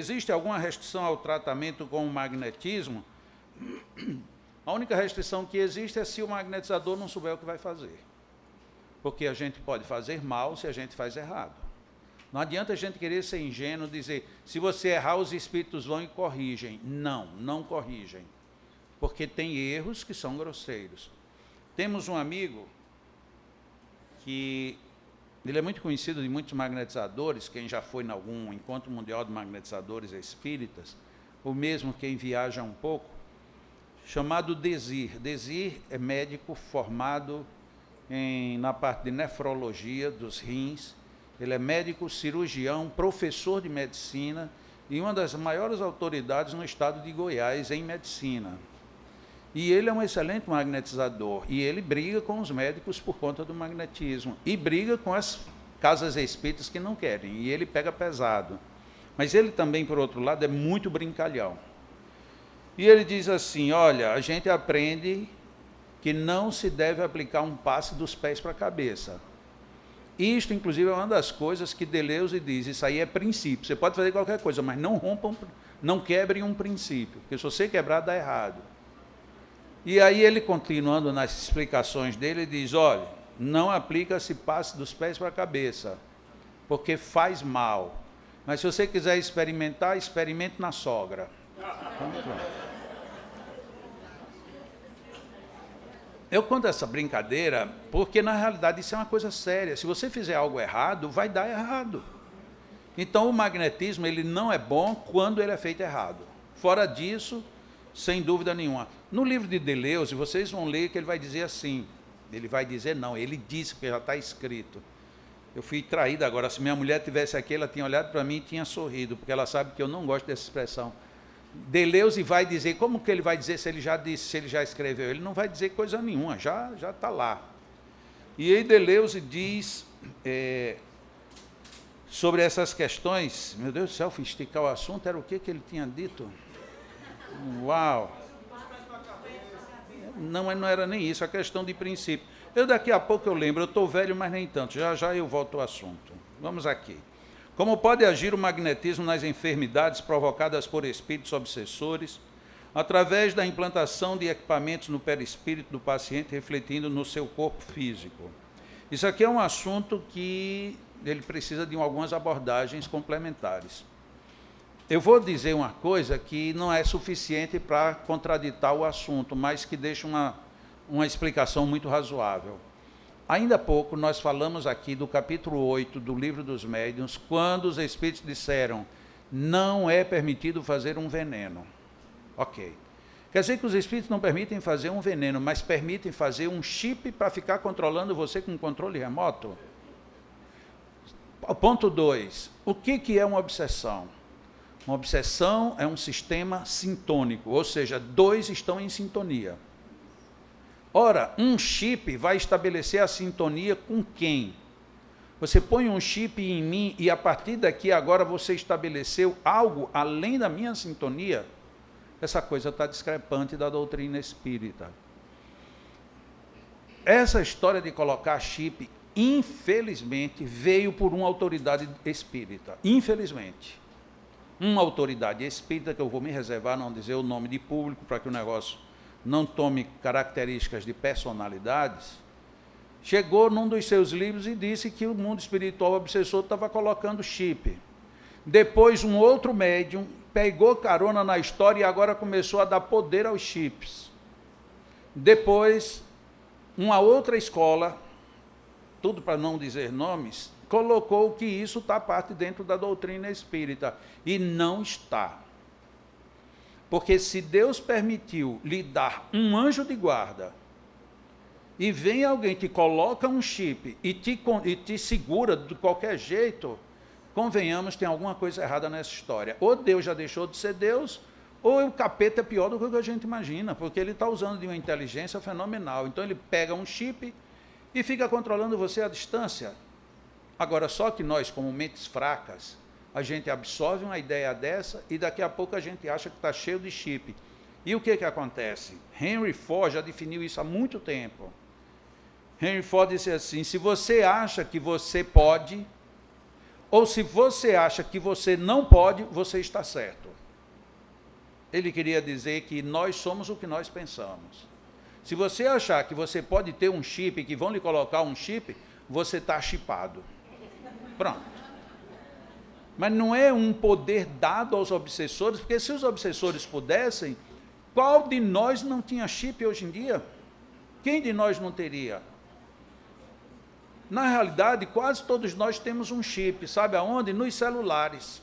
existe alguma restrição ao tratamento com o magnetismo? A única restrição que existe é se o magnetizador não souber o que vai fazer. Porque a gente pode fazer mal se a gente faz errado. Não adianta a gente querer ser ingênuo e dizer, se você errar, os espíritos vão e corrigem. Não, não corrigem. Porque tem erros que são grosseiros. Temos um amigo que ele é muito conhecido de muitos magnetizadores, quem já foi em algum encontro mundial de magnetizadores espíritas, ou mesmo quem viaja um pouco, chamado Desir. Desir é médico formado na parte de nefrologia dos rins. Ele é médico, cirurgião, professor de medicina e uma das maiores autoridades no estado de Goiás em medicina. E ele é um excelente magnetizador, e ele briga com os médicos por conta do magnetismo, e briga com as casas espíritas que não querem, e ele pega pesado. Mas ele também, por outro lado, é muito brincalhão. E ele diz assim, olha, a gente aprende que não se deve aplicar um passe dos pés para a cabeça. Isto, inclusive, é uma das coisas que Deleuze diz, isso aí é princípio. Você pode fazer qualquer coisa, mas não quebrem um princípio, porque se você quebrar, dá errado. E aí ele, continuando nas explicações dele, diz, olha, não aplica-se passe dos pés para a cabeça, porque faz mal. Mas se você quiser experimentar, experimente na sogra. Eu conto essa brincadeira porque, na realidade, isso é uma coisa séria. Se você fizer algo errado, vai dar errado. Então, o magnetismo ele não é bom quando ele é feito errado. Fora disso, sem dúvida nenhuma. No livro de Deleuze, vocês vão ler que ele vai dizer assim. Ele vai dizer não, ele disse, porque já está escrito. Eu fui traído agora. Se minha mulher tivesse aqui, ela tinha olhado para mim e tinha sorrido, porque ela sabe que eu não gosto dessa expressão. Deleuze vai dizer, como que ele vai dizer se ele já disse, se ele já escreveu? Ele não vai dizer coisa nenhuma, já está lá. E aí Deleuze diz sobre essas questões, meu Deus do céu, fui esticar o assunto, era o que ele tinha dito? Uau! Não era nem isso, a questão de princípio. Daqui a pouco eu lembro, eu estou velho, mas nem tanto, já eu volto ao assunto. Vamos aqui. Como pode agir o magnetismo nas enfermidades provocadas por espíritos obsessores, através da implantação de equipamentos no perispírito do paciente, refletindo no seu corpo físico? Isso aqui é um assunto que ele precisa de algumas abordagens complementares. Eu vou dizer uma coisa que não é suficiente para contraditar o assunto, mas que deixa uma explicação muito razoável. Ainda há pouco nós falamos aqui do capítulo 8 do Livro dos Médiuns, quando os espíritos disseram, não é permitido fazer um veneno. Ok. Quer dizer que os espíritos não permitem fazer um veneno, mas permitem fazer um chip para ficar controlando você com controle remoto? Ponto 2. O que é uma obsessão? Uma obsessão é um sistema sintônico, ou seja, dois estão em sintonia. Ora, um chip vai estabelecer a sintonia com quem? Você põe um chip em mim e a partir daqui agora você estabeleceu algo além da minha sintonia? Essa coisa está discrepante da doutrina espírita. Essa história de colocar chip, infelizmente, veio por uma autoridade espírita. Infelizmente. Uma autoridade espírita, que eu vou me reservar, não dizer o nome de público, para que o negócio não tome características de personalidades, chegou num dos seus livros e disse que o mundo espiritual obsessor estava colocando chip. Depois, um outro médium pegou carona na história e agora começou a dar poder aos chips. Depois, uma outra escola, tudo para não dizer nomes, colocou que isso está parte dentro da doutrina espírita, e não está. Porque se Deus permitiu lhe dar um anjo de guarda, e vem alguém que coloca um chip e te segura de qualquer jeito, convenhamos, tem alguma coisa errada nessa história. Ou Deus já deixou de ser Deus, ou o capeta é pior do que o que a gente imagina, porque ele está usando de uma inteligência fenomenal. Então ele pega um chip e fica controlando você à distância. Agora, só que nós, como mentes fracas, a gente absorve uma ideia dessa e daqui a pouco a gente acha que está cheio de chip. E o que acontece? Henry Ford já definiu isso há muito tempo. Henry Ford disse assim, se você acha que você pode, ou se você acha que você não pode, você está certo. Ele queria dizer que nós somos o que nós pensamos. Se você achar que você pode ter um chip, que vão lhe colocar um chip, você está chipado. Pronto. Mas não é um poder dado aos obsessores, porque se os obsessores pudessem, qual de nós não tinha chip hoje em dia? Quem de nós não teria? Na realidade, quase todos nós temos um chip, sabe aonde? Nos celulares.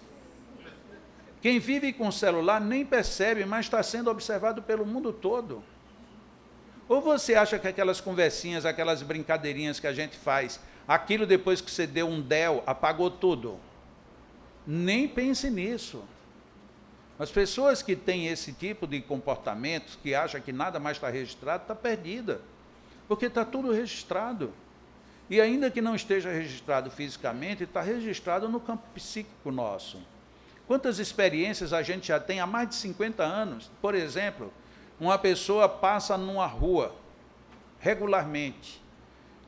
Quem vive com o celular nem percebe, mas está sendo observado pelo mundo todo. Ou você acha que aquelas conversinhas, aquelas brincadeirinhas que a gente faz, aquilo depois que você deu um del, apagou tudo? Nem pense nisso. As pessoas que têm esse tipo de comportamento, que acham que nada mais está registrado, está perdida. Porque está tudo registrado. E ainda que não esteja registrado fisicamente, está registrado no campo psíquico nosso. Quantas experiências a gente já tem há mais de 50 anos? Por exemplo, uma pessoa passa numa rua, regularmente,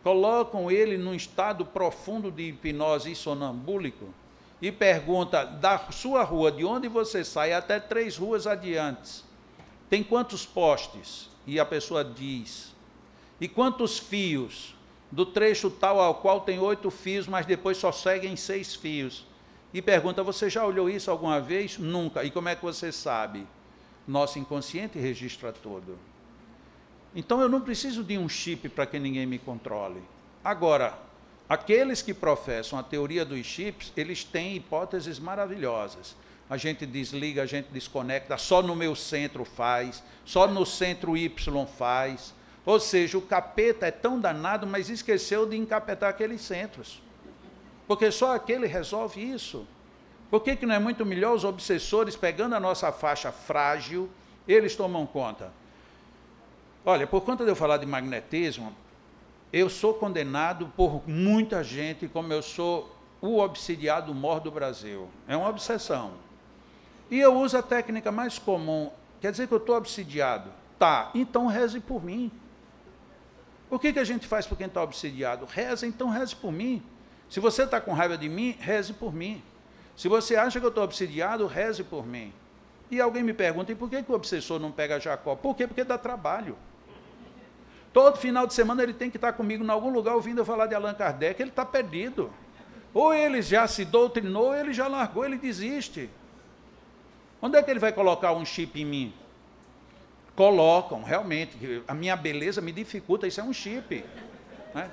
colocam ele num estado profundo de hipnose e sonambúlico, e pergunta, da sua rua, de onde você sai, até 3 ruas adiante, tem quantos postes? E a pessoa diz. E quantos fios? Do trecho tal ao qual tem 8 fios, mas depois só seguem 6 fios. E pergunta, você já olhou isso alguma vez? Nunca. E como é que você sabe? Nosso inconsciente registra tudo. Então eu não preciso de um chip para que ninguém me controle. Agora, aqueles que professam a teoria dos chips, eles têm hipóteses maravilhosas. A gente desliga, a gente desconecta, só no meu centro faz, só no centro Y faz. Ou seja, o capeta é tão danado, mas esqueceu de encapetar aqueles centros. Porque só aquele resolve isso. Por que não é muito melhor os obsessores, pegando a nossa faixa frágil, eles tomam conta? Olha, por conta de eu falar de magnetismo, eu sou condenado por muita gente, como eu sou o obsidiado mor do Brasil. É uma obsessão. E eu uso a técnica mais comum. Quer dizer que eu estou obsidiado? Tá, então reze por mim. O que a gente faz por quem está obsidiado? Reza, então reze por mim. Se você está com raiva de mim, reze por mim. Se você acha que eu estou obsidiado, reze por mim. E alguém me pergunta, e por que o obsessor não pega Jacó? Por quê? Porque dá trabalho. Todo final de semana ele tem que estar comigo em algum lugar ouvindo eu falar de Allan Kardec, ele está perdido. Ou ele já se doutrinou, ou ele já largou, ele desiste. Onde é que ele vai colocar um chip em mim? Colocam, realmente, a minha beleza me dificulta, isso é um chip. Né?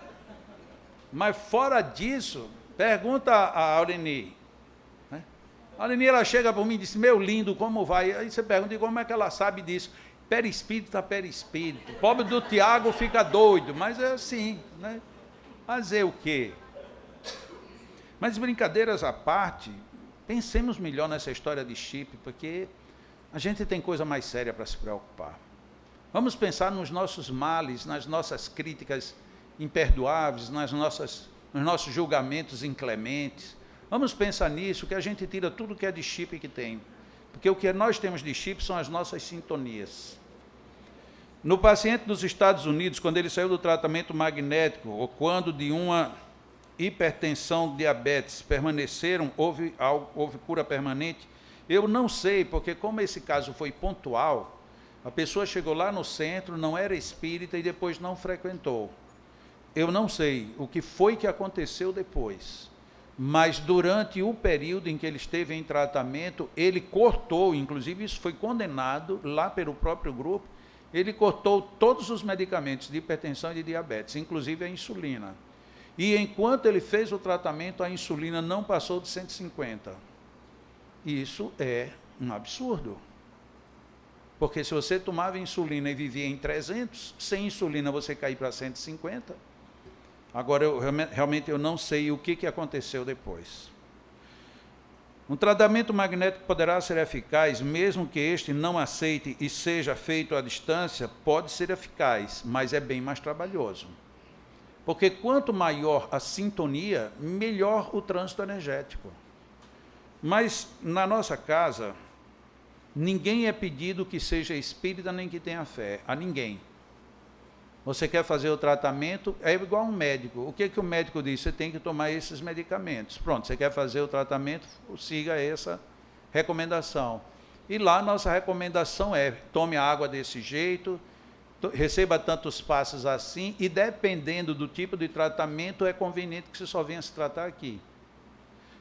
Mas fora disso, pergunta a Aureni. Né? A Aureni, ela chega para mim e diz, meu lindo, como vai? Aí você pergunta, e como é que ela sabe disso? Perispírito a perispírito. O pobre do Tiago fica doido, mas é assim. Né? Fazer o quê? Mas brincadeiras à parte, pensemos melhor nessa história de chip, porque a gente tem coisa mais séria para se preocupar. Vamos pensar nos nossos males, nas nossas críticas imperdoáveis, nos nossos julgamentos inclementes. Vamos pensar nisso, que a gente tira tudo que é de chip que tem. Porque o que nós temos de chip são as nossas sintonias. No paciente dos Estados Unidos, quando ele saiu do tratamento magnético, ou quando de uma hipertensão, diabetes, permaneceram, houve cura permanente, eu não sei, porque como esse caso foi pontual, a pessoa chegou lá no centro, não era espírita e depois não frequentou. Eu não sei o que foi que aconteceu depois, mas durante o período em que ele esteve em tratamento, ele cortou, inclusive isso foi condenado lá pelo próprio grupo, ele cortou todos os medicamentos de hipertensão e de diabetes, inclusive a insulina. E enquanto ele fez o tratamento, a insulina não passou de 150. Isso é um absurdo. Porque se você tomava insulina e vivia em 300, sem insulina você cair para 150. Agora, realmente eu não sei o que aconteceu depois. Um tratamento magnético poderá ser eficaz, mesmo que este não aceite e seja feito à distância, pode ser eficaz, mas é bem mais trabalhoso. Porque quanto maior a sintonia, melhor o trânsito energético. Mas, na nossa casa, ninguém é pedido que seja espírita nem que tenha fé, a ninguém. Você quer fazer o tratamento, é igual um médico. O que o médico diz? Você tem que tomar esses medicamentos. Pronto, você quer fazer o tratamento, siga essa recomendação. E lá nossa recomendação é, tome a água desse jeito, receba tantos passos assim, e dependendo do tipo de tratamento, é conveniente que você só venha se tratar aqui.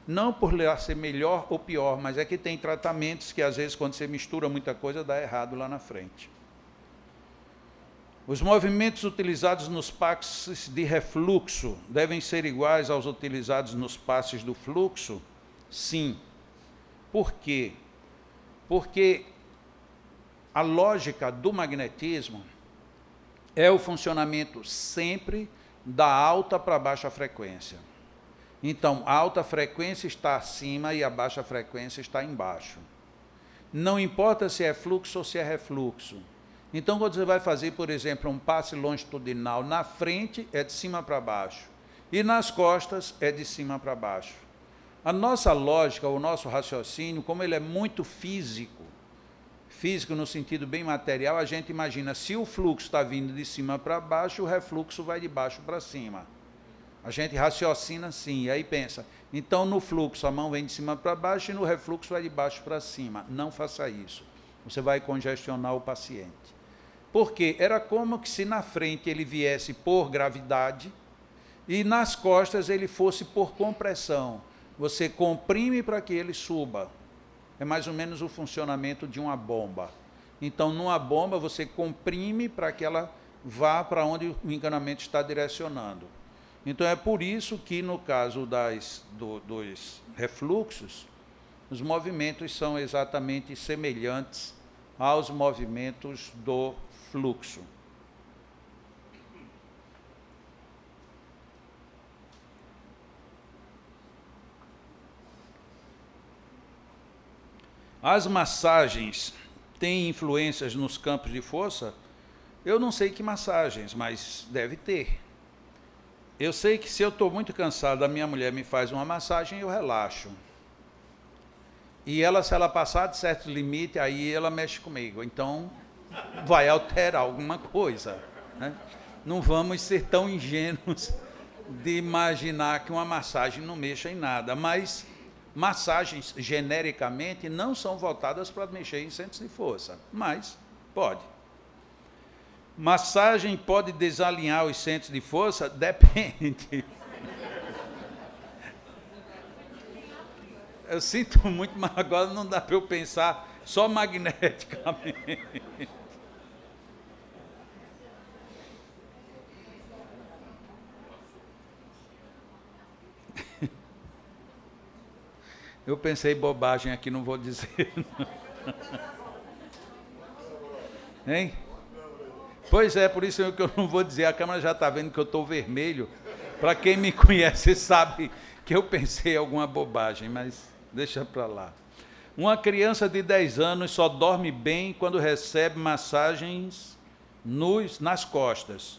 Não por ser melhor ou pior, mas é que tem tratamentos que às vezes quando você mistura muita coisa, dá errado lá na frente. Os movimentos utilizados nos passes de refluxo devem ser iguais aos utilizados nos passes do fluxo? Sim. Por quê? Porque a lógica do magnetismo é o funcionamento sempre da alta para baixa frequência. Então, a alta frequência está acima e a baixa frequência está embaixo. Não importa se é fluxo ou se é refluxo. Então, quando você vai fazer, por exemplo, um passe longitudinal, na frente é de cima para baixo e nas costas é de cima para baixo. A nossa lógica, o nosso raciocínio, como ele é muito físico no sentido bem material, a gente imagina, se o fluxo está vindo de cima para baixo, o refluxo vai de baixo para cima. A gente raciocina assim, e aí pensa, então no fluxo a mão vem de cima para baixo e no refluxo vai de baixo para cima. Não faça isso. Você vai congestionar o paciente. Porque era como que se na frente ele viesse por gravidade e nas costas ele fosse por compressão. Você comprime para que ele suba. É mais ou menos o funcionamento de uma bomba. Então, numa bomba, você comprime para que ela vá para onde o encanamento está direcionando. Então, é por isso que, no caso dos refluxos, os movimentos são exatamente semelhantes aos movimentos do fluxo. As massagens têm influências nos campos de força? Eu não sei que massagens, mas deve ter. Eu sei que se eu estou muito cansado, a minha mulher me faz uma massagem, eu relaxo. E ela, se ela passar de certo limite, aí ela mexe comigo. Então, vai alterar alguma coisa, né? Não vamos ser tão ingênuos de imaginar que uma massagem não mexa em nada, mas massagens, genericamente, não são voltadas para mexer em centros de força, mas pode. Massagem pode desalinhar os centros de força? Depende. Eu sinto muito, mas agora não dá para eu pensar só magneticamente. Eu pensei bobagem aqui, não vou dizer. Hein? Pois é, por isso que eu não vou dizer. A câmera já está vendo que eu estou vermelho. Para quem me conhece sabe que eu pensei alguma bobagem, mas deixa para lá. Uma criança de 10 anos só dorme bem quando recebe massagens nas costas.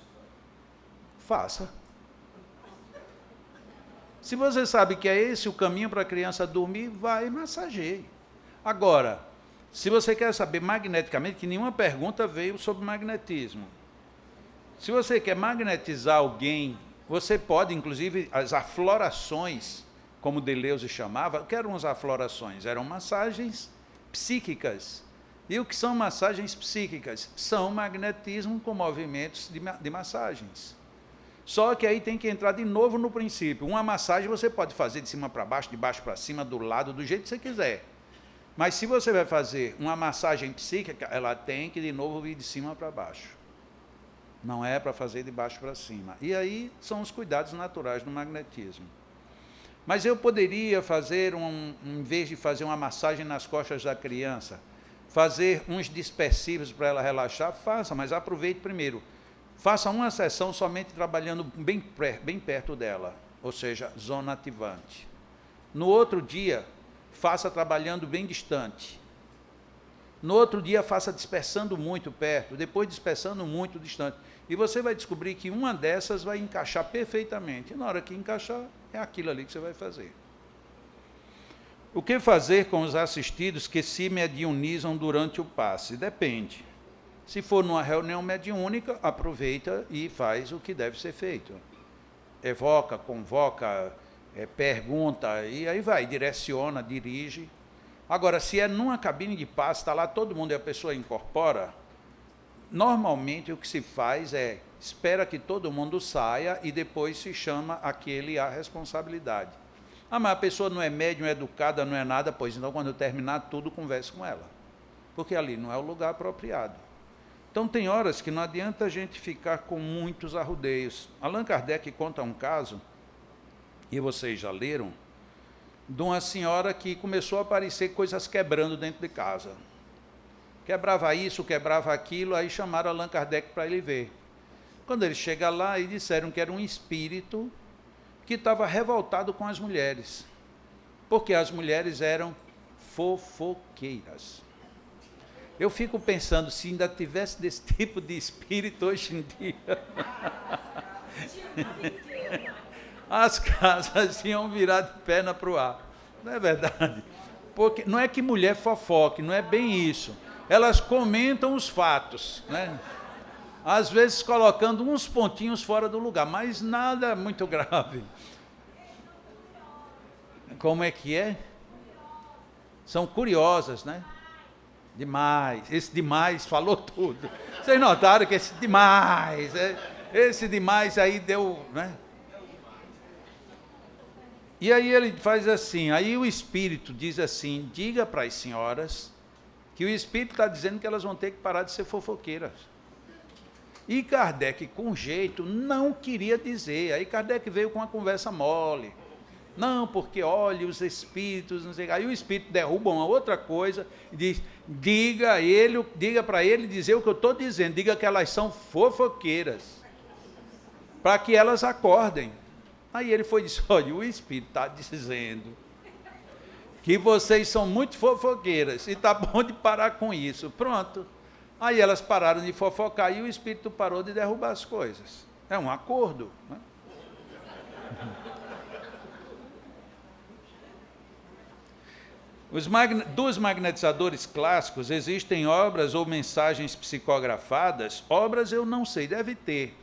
Faça. Se você sabe que é esse o caminho para a criança dormir, vai e massageie. Agora, se você quer saber magneticamente, que nenhuma pergunta veio sobre magnetismo. Se você quer magnetizar alguém, você pode, inclusive, as aflorações, como Deleuze chamava, o que eram as aflorações? Eram massagens psíquicas. E o que são massagens psíquicas? São magnetismo com movimentos de massagens. Só que aí tem que entrar de novo no princípio. Uma massagem você pode fazer de cima para baixo, de baixo para cima, do lado, do jeito que você quiser. Mas se você vai fazer uma massagem psíquica, ela tem que de novo vir de cima para baixo. Não é para fazer de baixo para cima. E aí são os cuidados naturais do magnetismo. Mas eu poderia fazer, em vez de fazer uma massagem nas costas da criança, fazer uns dispersivos para ela relaxar, faça, mas aproveite primeiro. Faça uma sessão somente trabalhando bem perto dela, ou seja, zona ativante. No outro dia, faça trabalhando bem distante. No outro dia, faça dispersando muito perto, depois dispersando muito distante. E você vai descobrir que uma dessas vai encaixar perfeitamente. E na hora que encaixar, é aquilo ali que você vai fazer. O que fazer com os assistidos que se mediunizam durante o passe? Depende. Se for numa reunião mediúnica, aproveita e faz o que deve ser feito. Evoca, convoca, pergunta, e aí vai, direciona, dirige. Agora, se é numa cabine de passe, está lá todo mundo e a pessoa incorpora, normalmente o que se faz é, espera que todo mundo saia e depois se chama aquele à responsabilidade. Ah, mas a pessoa não é médium, é educada, não é nada, pois então quando eu terminar tudo, converse com ela. Porque ali não é o lugar apropriado. Então tem horas que não adianta a gente ficar com muitos arrudeios. Allan Kardec conta um caso, e vocês já leram, de uma senhora que começou a aparecer coisas quebrando dentro de casa. Quebrava isso, quebrava aquilo, aí chamaram Allan Kardec para ele ver. Quando ele chega lá, e disseram que era um espírito que estava revoltado com as mulheres, porque as mulheres eram fofoqueiras. Eu fico pensando, se ainda tivesse desse tipo de espírito hoje em dia, as casas iam virar de perna para o ar. Não é verdade? Porque não é que mulher fofoque, não é bem isso. Elas comentam os fatos, né? Às vezes colocando uns pontinhos fora do lugar, mas nada muito grave. Como é que é? São curiosas, né? Demais. Esse demais falou tudo. Vocês notaram que esse demais aí deu, né? E aí ele faz assim, aí o espírito diz assim, diga para as senhoras que o espírito está dizendo que elas vão ter que parar de ser fofoqueiras. E Kardec, com jeito, não queria dizer. Aí Kardec veio com uma conversa mole. Não, porque olhe os espíritos, não sei. Aí o espírito derruba uma outra coisa e diz, diga para ele dizer o que eu estou dizendo, diga que elas são fofoqueiras, para que elas acordem. Aí ele foi e disse, olha, o espírito está dizendo que vocês são muito fofoqueiras, e está bom de parar com isso. Pronto. Aí elas pararam de fofocar e o espírito parou de derrubar as coisas. É um acordo, né? Dos magnetizadores clássicos, existem obras ou mensagens psicografadas? Obras eu não sei, deve ter.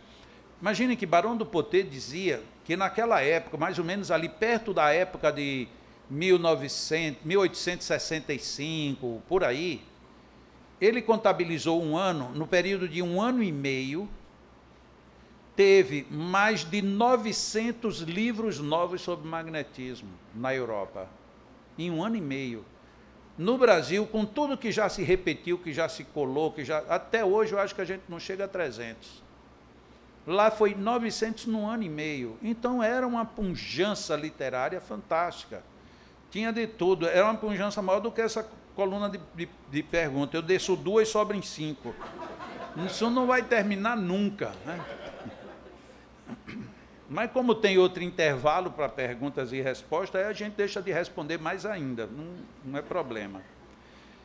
Imagine que Barão do Poté dizia que naquela época, mais ou menos ali perto da época de 1865, por aí, ele contabilizou um ano, no período de 1 ano e meio, teve mais de 900 livros novos sobre magnetismo na Europa, em 1 ano e meio. No Brasil, com tudo que já se repetiu, que já se colou, até hoje eu acho que a gente não chega a 300. Lá foi 900 num ano e meio. Então era uma pujança literária fantástica. Tinha de tudo, era uma pujança maior do que essa coluna de perguntas. Eu desço 2, sobram 5. Isso não vai terminar nunca, né? Mas como tem outro intervalo para perguntas e respostas, aí a gente deixa de responder mais ainda, não é problema.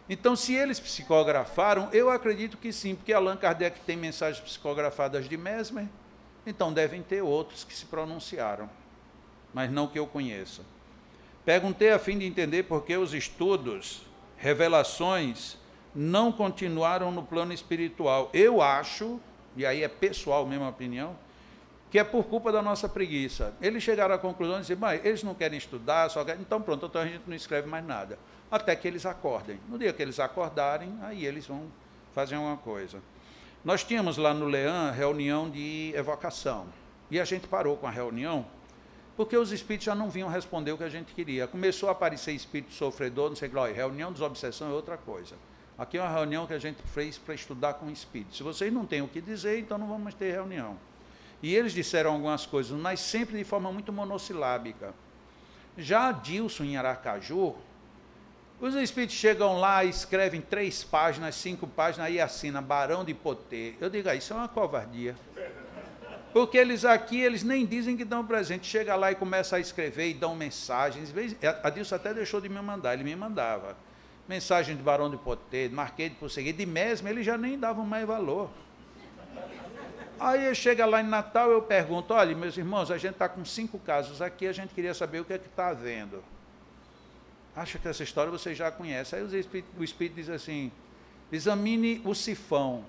Então, se eles psicografaram, eu acredito que sim, porque Allan Kardec tem mensagens psicografadas de Mesmer, então devem ter outros que se pronunciaram, mas não que eu conheça. Perguntei a fim de entender por que os estudos, revelações, não continuaram no plano espiritual. Eu acho, e aí é pessoal mesmo a opinião, que é por culpa da nossa preguiça. Eles chegaram à conclusão de dizer, mas eles não querem estudar, só querem... Então pronto, então a gente não escreve mais nada. Até que eles acordem. No dia que eles acordarem, aí eles vão fazer uma coisa. Nós tínhamos lá no Leão reunião de evocação. E a gente parou com a reunião, porque os espíritos já não vinham responder o que a gente queria. Começou a aparecer espírito sofredor, não sei o que, reunião dos obsessão é outra coisa. Aqui é uma reunião que a gente fez para estudar com espíritos. Se vocês não têm o que dizer, então não vamos ter reunião. E eles disseram algumas coisas, mas sempre de forma muito monossilábica. Já Dilson, em Aracaju, os espíritos chegam lá, escrevem 3 páginas, 5 páginas, aí assina Barão de Poté. Eu digo, isso é uma covardia. Porque eles aqui, eles nem dizem que dão presente. Chega lá e começa a escrever e dão mensagens. A Dilson até deixou de me mandar, ele me mandava. Mensagem de Barão de Poté, Marquês de Prosseguir, de Mesmer, eles já nem davam mais valor. Aí chega lá em Natal, eu pergunto, olha, meus irmãos, a gente está com 5 casos aqui, a gente queria saber o que é que está havendo. Acho que essa história vocês já conhecem. Aí o Espírito diz assim, examine o sifão.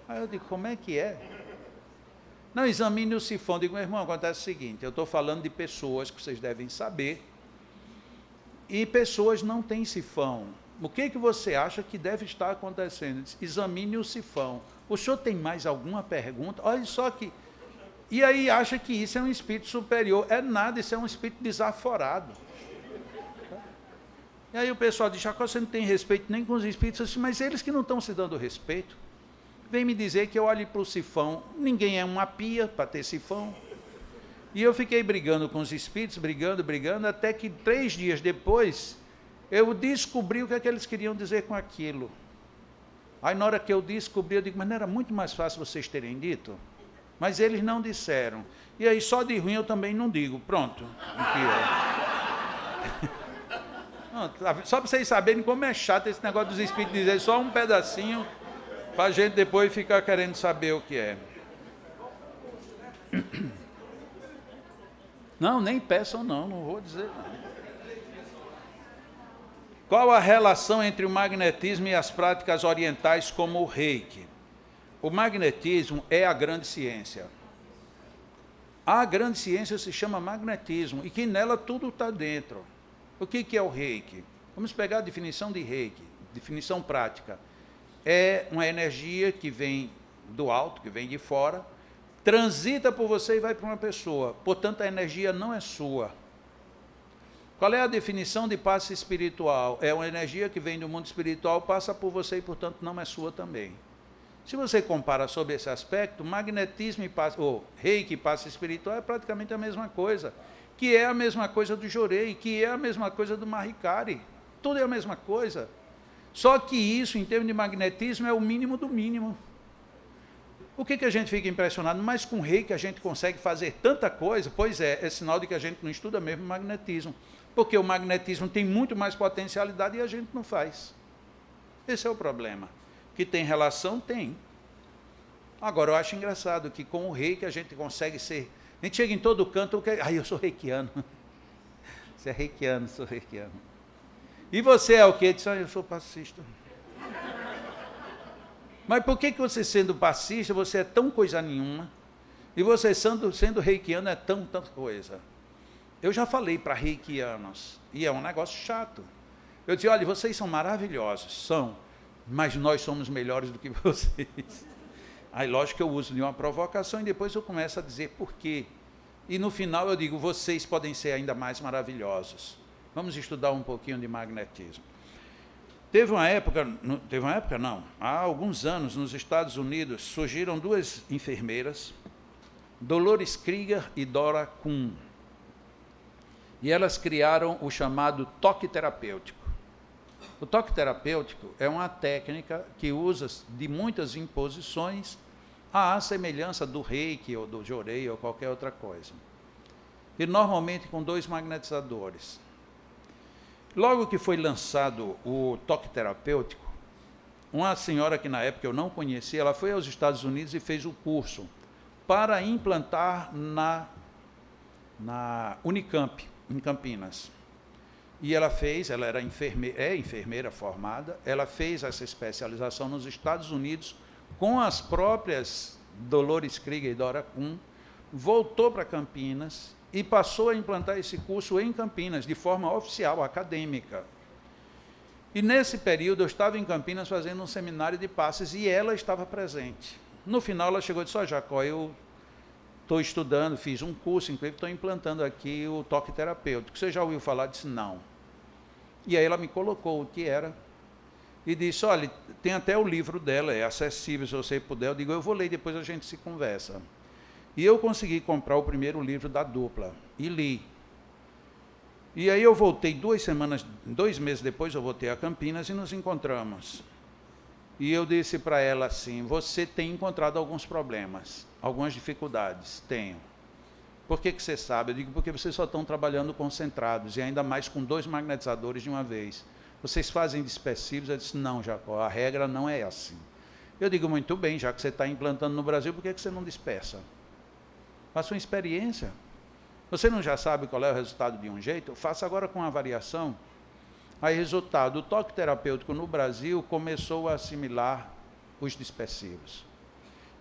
Aí eu digo, como é que é? Não, examine o sifão. Eu digo, meu irmão, acontece o seguinte, eu estou falando de pessoas que vocês devem saber, e pessoas não têm sifão. O que você acha que deve estar acontecendo? Examine o sifão. O senhor tem mais alguma pergunta? Olha só que... E aí acha que isso é um espírito superior. É nada, isso é um espírito desaforado. E aí o pessoal diz, Jacó, você não tem respeito nem com os espíritos. Eu disse, mas eles que não estão se dando respeito. Vem me dizer que eu olhe para o sifão. Ninguém é uma pia para ter sifão. E eu fiquei brigando com os espíritos, brigando, até que 3 dias depois, eu descobri o que é que eles queriam dizer com aquilo. Aí na hora que eu descobri, eu digo, mas não era muito mais fácil vocês terem dito? Mas eles não disseram. E aí só de ruim eu também não digo. Pronto. Só para vocês saberem como é chato esse negócio dos espíritos dizer só um pedacinho, para a gente depois ficar querendo saber o que é. Não, nem peçam não vou dizer não. Qual a relação entre o magnetismo e as práticas orientais como o Reiki? O magnetismo é a grande ciência. A grande ciência se chama magnetismo, e que nela tudo está dentro. O que é o Reiki? Vamos pegar a definição de Reiki, definição prática. É uma energia que vem do alto, que vem de fora, transita por você e vai para uma pessoa. Portanto, a energia não é sua. Qual é a definição de passe espiritual? É uma energia que vem do mundo espiritual, passa por você e, portanto, não é sua também. Se você compara sobre esse aspecto, magnetismo e passe, ou Reiki e passe espiritual é praticamente a mesma coisa, que é a mesma coisa do Jorei, que é a mesma coisa do Mahikari. Tudo é a mesma coisa. Só que isso, em termos de magnetismo, é o mínimo do mínimo. O que a gente fica impressionado? Mas com Reiki a gente consegue fazer tanta coisa? Pois é sinal de que a gente não estuda mesmo magnetismo. Porque o magnetismo tem muito mais potencialidade e a gente não faz. Esse é o problema. Que tem relação? Tem. Agora, eu acho engraçado que com o Reiki a gente consegue ser... A gente chega em todo canto, eu sou reikiano. Você é reikiano, sou reikiano. E você é o quê? Diz, eu sou passista. Mas por que você, sendo passista, você é tão coisa nenhuma? E você, sendo reikiano, é tanta coisa? Eu já falei para reikianos, e é um negócio chato. Eu disse, olha, vocês são maravilhosos, são, mas nós somos melhores do que vocês. Aí, lógico que eu uso de uma provocação e depois eu começo a dizer por quê. E no final eu digo, vocês podem ser ainda mais maravilhosos. Vamos estudar um pouquinho de magnetismo. Há alguns anos, nos Estados Unidos, surgiram 2 enfermeiras, Dolores Krieger e Dora Kuhn. E elas criaram o chamado toque terapêutico. O toque terapêutico é uma técnica que usa de muitas imposições à semelhança do Reiki ou do Jorei ou qualquer outra coisa. E normalmente com 2 magnetizadores. Logo que foi lançado o toque terapêutico, uma senhora que na época eu não conhecia, ela foi aos Estados Unidos e fez o curso para implantar na Unicamp, em Campinas. E ela era enfermeira formada, ela fez essa especialização nos Estados Unidos com as próprias Dolores Krieger e Dora Kuhn, voltou para Campinas e passou a implantar esse curso em Campinas, de forma oficial, acadêmica. E nesse período eu estava em Campinas fazendo um seminário de passes e ela estava presente. No final ela chegou e disse, Jacó, eu estou estudando, fiz um curso, inclusive estou implantando aqui o toque terapêutico. Você já ouviu falar? Disse, não. E aí ela me colocou o que era e disse, olha, tem até o livro dela, é acessível, se você puder. Eu digo, eu vou ler e depois a gente se conversa. E eu consegui comprar o primeiro livro da dupla e li. E aí eu voltei 2 meses depois, eu voltei a Campinas e nos encontramos. E eu disse para ela assim, você tem encontrado alguns problemas, algumas dificuldades? Tenho. Por que você sabe? Eu digo, porque vocês só estão trabalhando concentrados, e ainda mais com 2 magnetizadores de uma vez. Vocês fazem dispersivos? Eu disse, não, Jacó, a regra não é assim. Eu digo, muito bem, já que você está implantando no Brasil, por que você não dispersa? Faça uma experiência. Você não já sabe qual é o resultado de um jeito? Faça agora com a variação. Aí, resultado, o toque terapêutico no Brasil começou a assimilar os dispersivos.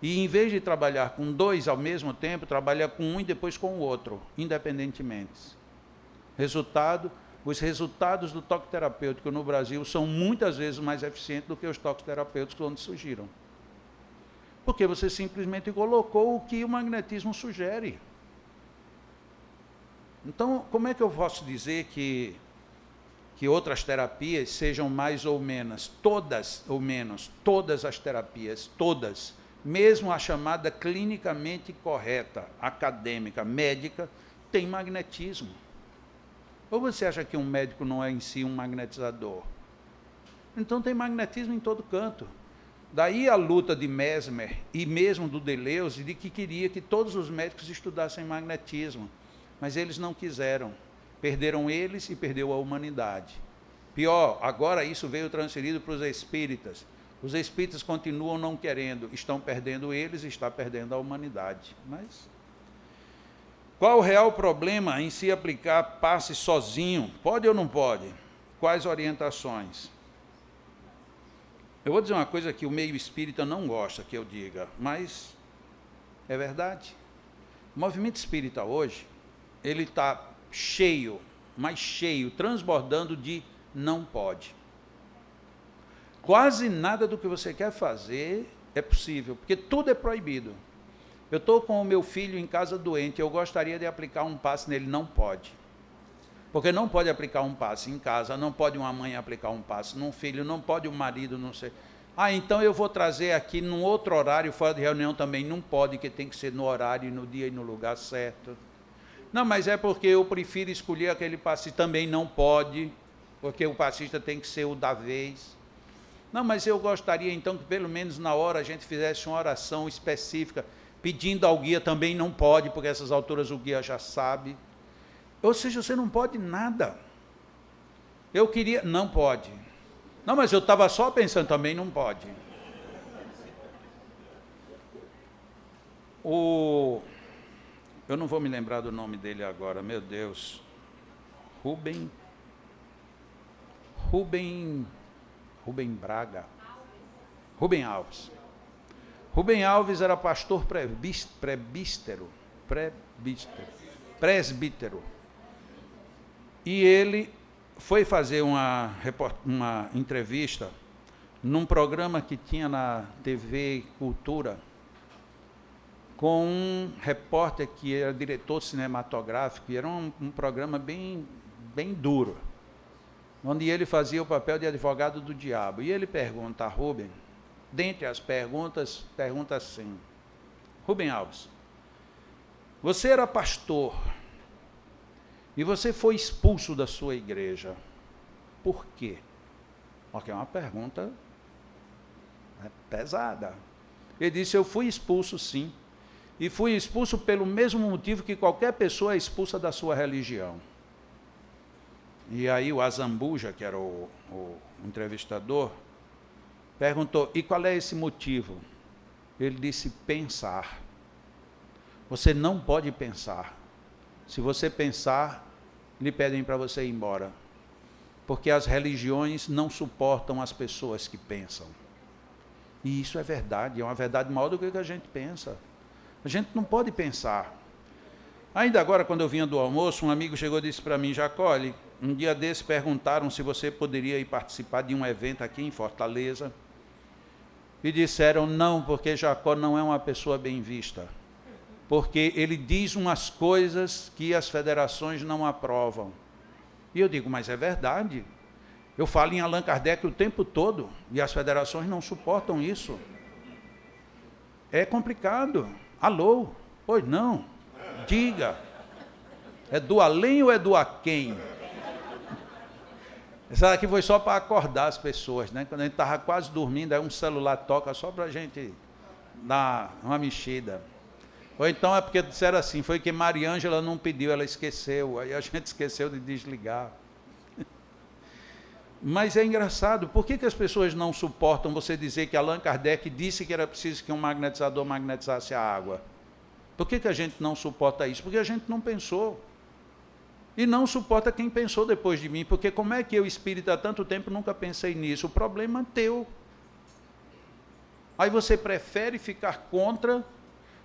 E em vez de trabalhar com 2 ao mesmo tempo, trabalha com um e depois com o outro, independentemente. Resultado, os resultados do toque terapêutico no Brasil são muitas vezes mais eficientes do que os toques terapêuticos quando surgiram. Porque você simplesmente colocou o que o magnetismo sugere. Então, como é que eu posso dizer que outras terapias sejam mais ou menos, todas as terapias, todas, mesmo a chamada clinicamente correta, acadêmica, médica, tem magnetismo? Ou você acha que um médico não é em si um magnetizador? Então tem magnetismo em todo canto. Daí a luta de Mesmer e mesmo do Deleuze, de que queria que todos os médicos estudassem magnetismo. Mas eles não quiseram. Perderam eles e perdeu a humanidade. Pior, agora isso veio transferido para os espíritas. Os espíritas continuam não querendo, estão perdendo eles e está perdendo a humanidade. Mas qual o real problema em se aplicar passe sozinho? Pode ou não pode? Quais orientações? Eu vou dizer uma coisa que o meio espírita não gosta que eu diga, mas é verdade. O movimento espírita hoje, ele está cheio, mas cheio, transbordando de não pode. Quase nada do que você quer fazer é possível, porque tudo é proibido. Eu estou com o meu filho em casa doente, eu gostaria de aplicar um passe nele, não pode. Porque não pode aplicar um passe em casa, não pode uma mãe aplicar um passe num filho, não pode um marido, não sei. Ah, então eu vou trazer aqui num outro horário, fora de reunião também, não pode, que tem que ser no horário, no dia e no lugar certo. Não, mas é porque eu prefiro escolher aquele passe, também não pode, porque o passista tem que ser o da vez. Não, mas eu gostaria então que pelo menos na hora a gente fizesse uma oração específica, pedindo ao guia, também não pode, porque essas alturas o guia já sabe. Ou seja, você não pode nada. Eu queria, não pode. Não, mas eu estava só pensando, também não pode. Eu não vou me lembrar do nome dele agora, meu Deus. Rubem Braga. Rubem Alves. Rubem Alves era pastor presbítero. E ele foi fazer uma entrevista num programa que tinha na TV Cultura, com um repórter que era diretor cinematográfico, e era um programa bem duro, onde ele fazia o papel de advogado do diabo. E ele pergunta a Rubem, dentre as perguntas, pergunta assim: Rubem Alves, você era pastor e você foi expulso da sua igreja. Por quê? Porque é uma pergunta pesada. Ele disse: eu fui expulso, sim. E fui expulso pelo mesmo motivo que qualquer pessoa é expulsa da sua religião. E aí o Azambuja, que era o entrevistador, perguntou: e qual é esse motivo? Ele disse: pensar. Você não pode pensar. Se você pensar, lhe pedem para você ir embora. Porque as religiões não suportam as pessoas que pensam. E isso é verdade, é uma verdade maior do que a gente pensa. A gente não pode pensar. Ainda agora, quando eu vinha do almoço, um amigo chegou e disse para mim: Jacó, um dia desses perguntaram se você poderia ir participar de um evento aqui em Fortaleza. E disseram: não, porque Jacó não é uma pessoa bem vista. Porque ele diz umas coisas que as federações não aprovam. E eu digo: mas é verdade. Eu falo em Allan Kardec o tempo todo, e as federações não suportam isso. É complicado. Alô? Pois não. Diga. É do além ou é do aquém? Essa aqui foi só para acordar as pessoas, né? Quando a gente estava quase dormindo, aí um celular toca só para a gente dar uma mexida. Ou então é porque disseram assim, foi que Mariângela não pediu, ela esqueceu, aí a gente esqueceu de desligar. Mas é engraçado, por que as pessoas não suportam você dizer que Allan Kardec disse que era preciso que um magnetizador magnetizasse a água? Por que a gente não suporta isso? Porque a gente não pensou. E não suporta quem pensou depois de mim, porque como é que eu, espírita, há tanto tempo nunca pensei nisso? O problema é teu. Aí você prefere ficar contra,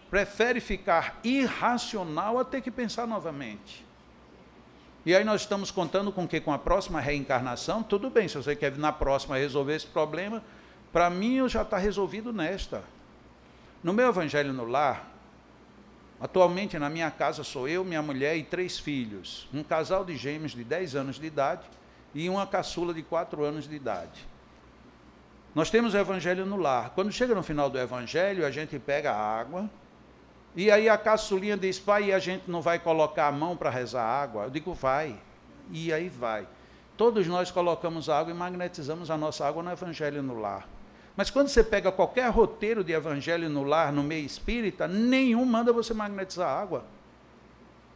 prefere ficar irracional a ter que pensar novamente. E aí nós estamos contando com que com a próxima reencarnação, tudo bem, se você quer na próxima resolver esse problema, para mim já está resolvido nesta. No meu evangelho no lar, atualmente na minha casa sou eu, minha mulher e 3 filhos, um casal de gêmeos de 10 anos de idade e uma caçula de 4 anos de idade. Nós temos o evangelho no lar. Quando chega no final do evangelho, a gente pega a água, e aí a caçulinha diz, pai, a gente não vai colocar a mão para rezar a água? Eu digo, vai. E aí vai. Todos nós colocamos água e magnetizamos a nossa água no evangelho no lar. Mas quando você pega qualquer roteiro de evangelho no lar, no meio espírita, nenhum manda você magnetizar a água.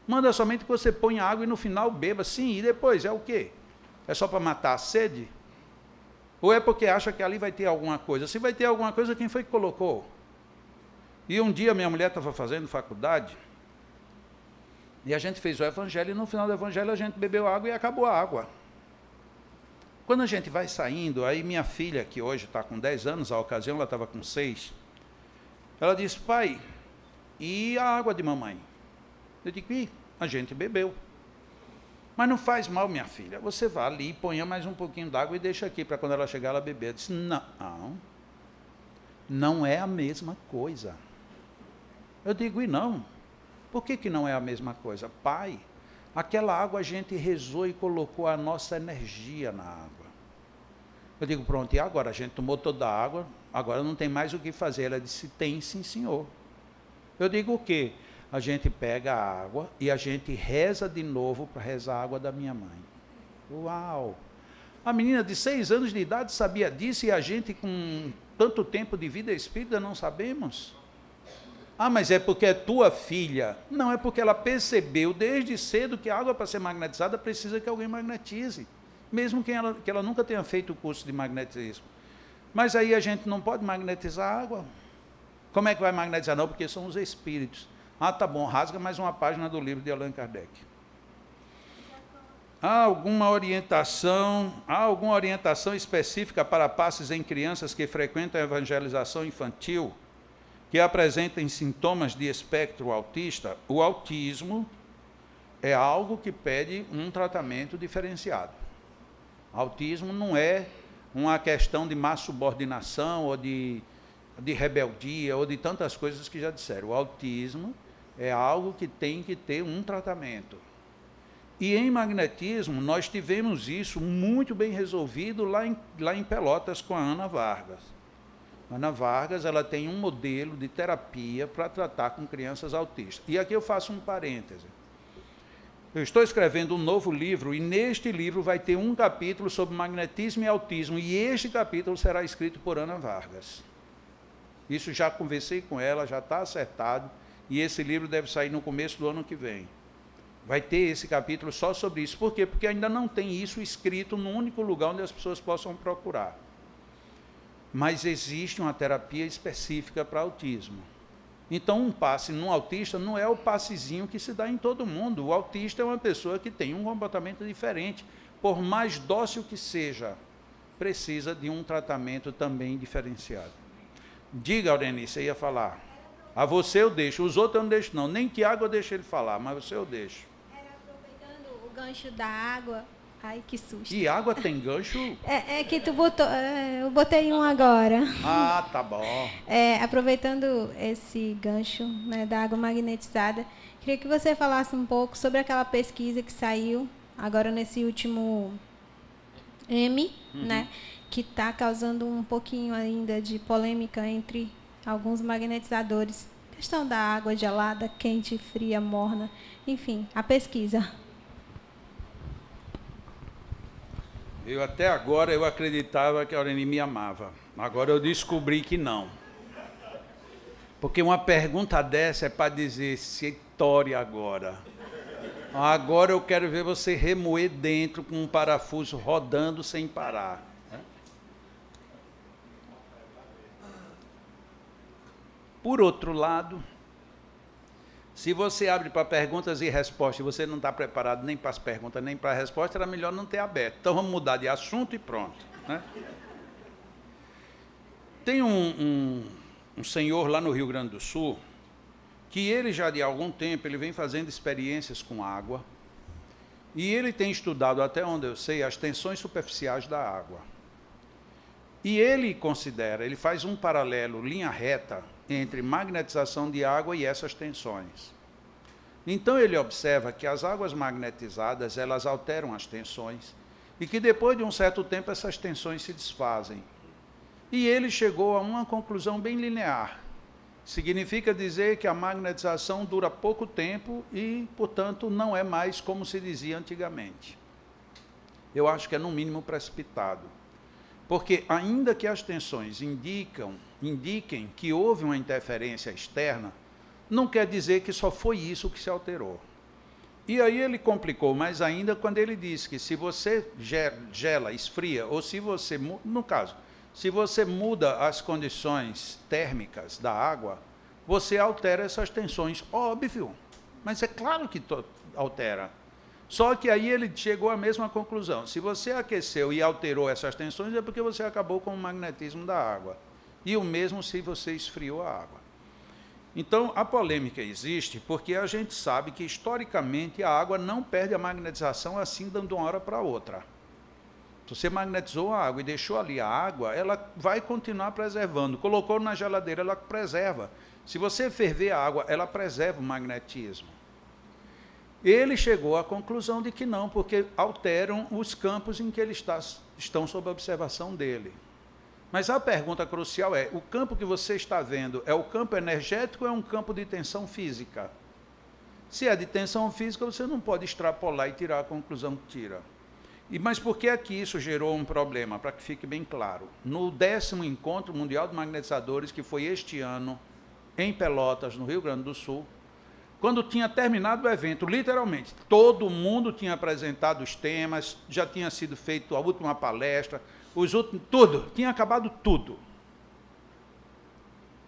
Manda somente que você ponha água e no final beba. Sim, e depois é o quê? É só para matar a sede? Ou é porque acha que ali vai ter alguma coisa? Se vai ter alguma coisa, quem foi que colocou? E um dia minha mulher estava fazendo faculdade, e a gente fez o evangelho, e no final do evangelho a gente bebeu água e acabou a água. Quando a gente vai saindo, aí minha filha, que hoje está com 10 anos, a ocasião ela estava com 6, ela disse, pai, e a água de mamãe? Eu digo, a gente bebeu. Mas não faz mal, minha filha, você vai ali, ponha mais um pouquinho d'água e deixa aqui, para quando ela chegar ela beber. Eu disse, não é a mesma coisa. Eu digo, e não? Por que não é a mesma coisa? Pai, aquela água a gente rezou e colocou a nossa energia na água. Eu digo, pronto, e agora? A gente tomou toda a água, agora não tem mais o que fazer. Ela disse, tem sim, senhor. Eu digo, o quê? A gente pega a água e a gente reza de novo para rezar a água da minha mãe. Uau! A menina de 6 anos de idade sabia disso e a gente com tanto tempo de vida espírita não sabemos? Mas é porque é tua filha. Não, é porque ela percebeu desde cedo que a água para ser magnetizada precisa que alguém magnetize. Mesmo que ela nunca tenha feito o curso de magnetismo. Mas aí a gente não pode magnetizar a água. Como é que vai magnetizar? Não, porque são os espíritos. Tá bom, rasga mais uma página do livro de Allan Kardec. Há alguma orientação específica para passes em crianças que frequentam a evangelização infantil, que apresentem sintomas de espectro autista? O autismo é algo que pede um tratamento diferenciado. Autismo não é uma questão de má subordinação ou de rebeldia ou de tantas coisas que já disseram. O autismo é algo que tem que ter um tratamento. E em magnetismo, nós tivemos isso muito bem resolvido lá em Pelotas com a Ana Vargas. A Ana Vargas, ela tem um modelo de terapia para tratar com crianças autistas. E aqui eu faço um parêntese. Eu estou escrevendo um novo livro e neste livro vai ter um capítulo sobre magnetismo e autismo. E este capítulo será escrito por Ana Vargas. Isso já conversei com ela, já está acertado. E esse livro deve sair no começo do ano que vem. Vai ter esse capítulo só sobre isso. Por quê? Porque ainda não tem isso escrito num único lugar onde as pessoas possam procurar. Mas existe uma terapia específica para autismo. Então, um passe num autista não é o passezinho que se dá em todo mundo. O autista é uma pessoa que tem um comportamento diferente. Por mais dócil que seja, precisa de um tratamento também diferenciado. Diga, Aurenice, você ia falar. A você eu deixo, os outros eu não deixo não. Nem Tiago eu deixo ele falar, mas você eu deixo. Era aproveitando o gancho da água. Ai, que susto. E água tem gancho? É que tu botou, eu botei um agora. Tá bom. Aproveitando esse gancho, né, da água magnetizada, queria que você falasse um pouco sobre aquela pesquisa que saiu agora nesse último M, né, que está causando um pouquinho ainda de polêmica entre alguns magnetizadores. Questão da água gelada, quente, fria, morna, enfim, a pesquisa. Eu até agora eu acreditava que a Aureni me amava. Agora eu descobri que não. Porque uma pergunta dessa é para dizer, se tore agora. Agora eu quero ver você remoer dentro com um parafuso rodando sem parar. Por outro lado, se você abre para perguntas e respostas e você não está preparado nem para as perguntas nem para a resposta, era melhor não ter aberto. Então vamos mudar de assunto e pronto. Né? Tem um senhor lá no Rio Grande do Sul, que ele já de algum tempo, ele vem fazendo experiências com água, e ele tem estudado, até onde eu sei, as tensões superficiais da água. E ele considera, ele faz um paralelo, linha reta, entre magnetização de água e essas tensões. Então ele observa que as águas magnetizadas, elas alteram as tensões, e que depois de um certo tempo essas tensões se desfazem. E ele chegou a uma conclusão bem linear. Significa dizer que a magnetização dura pouco tempo e, portanto, não é mais como se dizia antigamente. Eu acho que é no mínimo precipitado. Porque ainda que as tensões indiquem que houve uma interferência externa, não quer dizer que só foi isso que se alterou. E aí ele complicou mais ainda quando ele disse que se você gela, esfria, ou se você, no caso, se você muda as condições térmicas da água, você altera essas tensões. Óbvio, mas é claro que altera. Só que aí ele chegou à mesma conclusão. Se você aqueceu e alterou essas tensões, é porque você acabou com o magnetismo da água. E o mesmo se você esfriou a água. Então, a polêmica existe porque a gente sabe que, historicamente, a água não perde a magnetização assim, de uma hora para outra. Se você magnetizou a água e deixou ali a água, ela vai continuar preservando. Colocou na geladeira, ela preserva. Se você ferver a água, ela preserva o magnetismo. Ele chegou à conclusão de que não, porque alteram os campos em que eles estão sob a observação dele. Mas a pergunta crucial é, o campo que você está vendo é o campo energético ou é um campo de tensão física? Se é de tensão física, você não pode extrapolar e tirar a conclusão que tira. Mas por que aqui isso gerou um problema? Para que fique bem claro. No 10º Encontro Mundial de Magnetizadores, que foi este ano, em Pelotas, no Rio Grande do Sul, quando tinha terminado o evento, literalmente, todo mundo tinha apresentado os temas, já tinha sido feita a última palestra, tudo, tinha acabado tudo.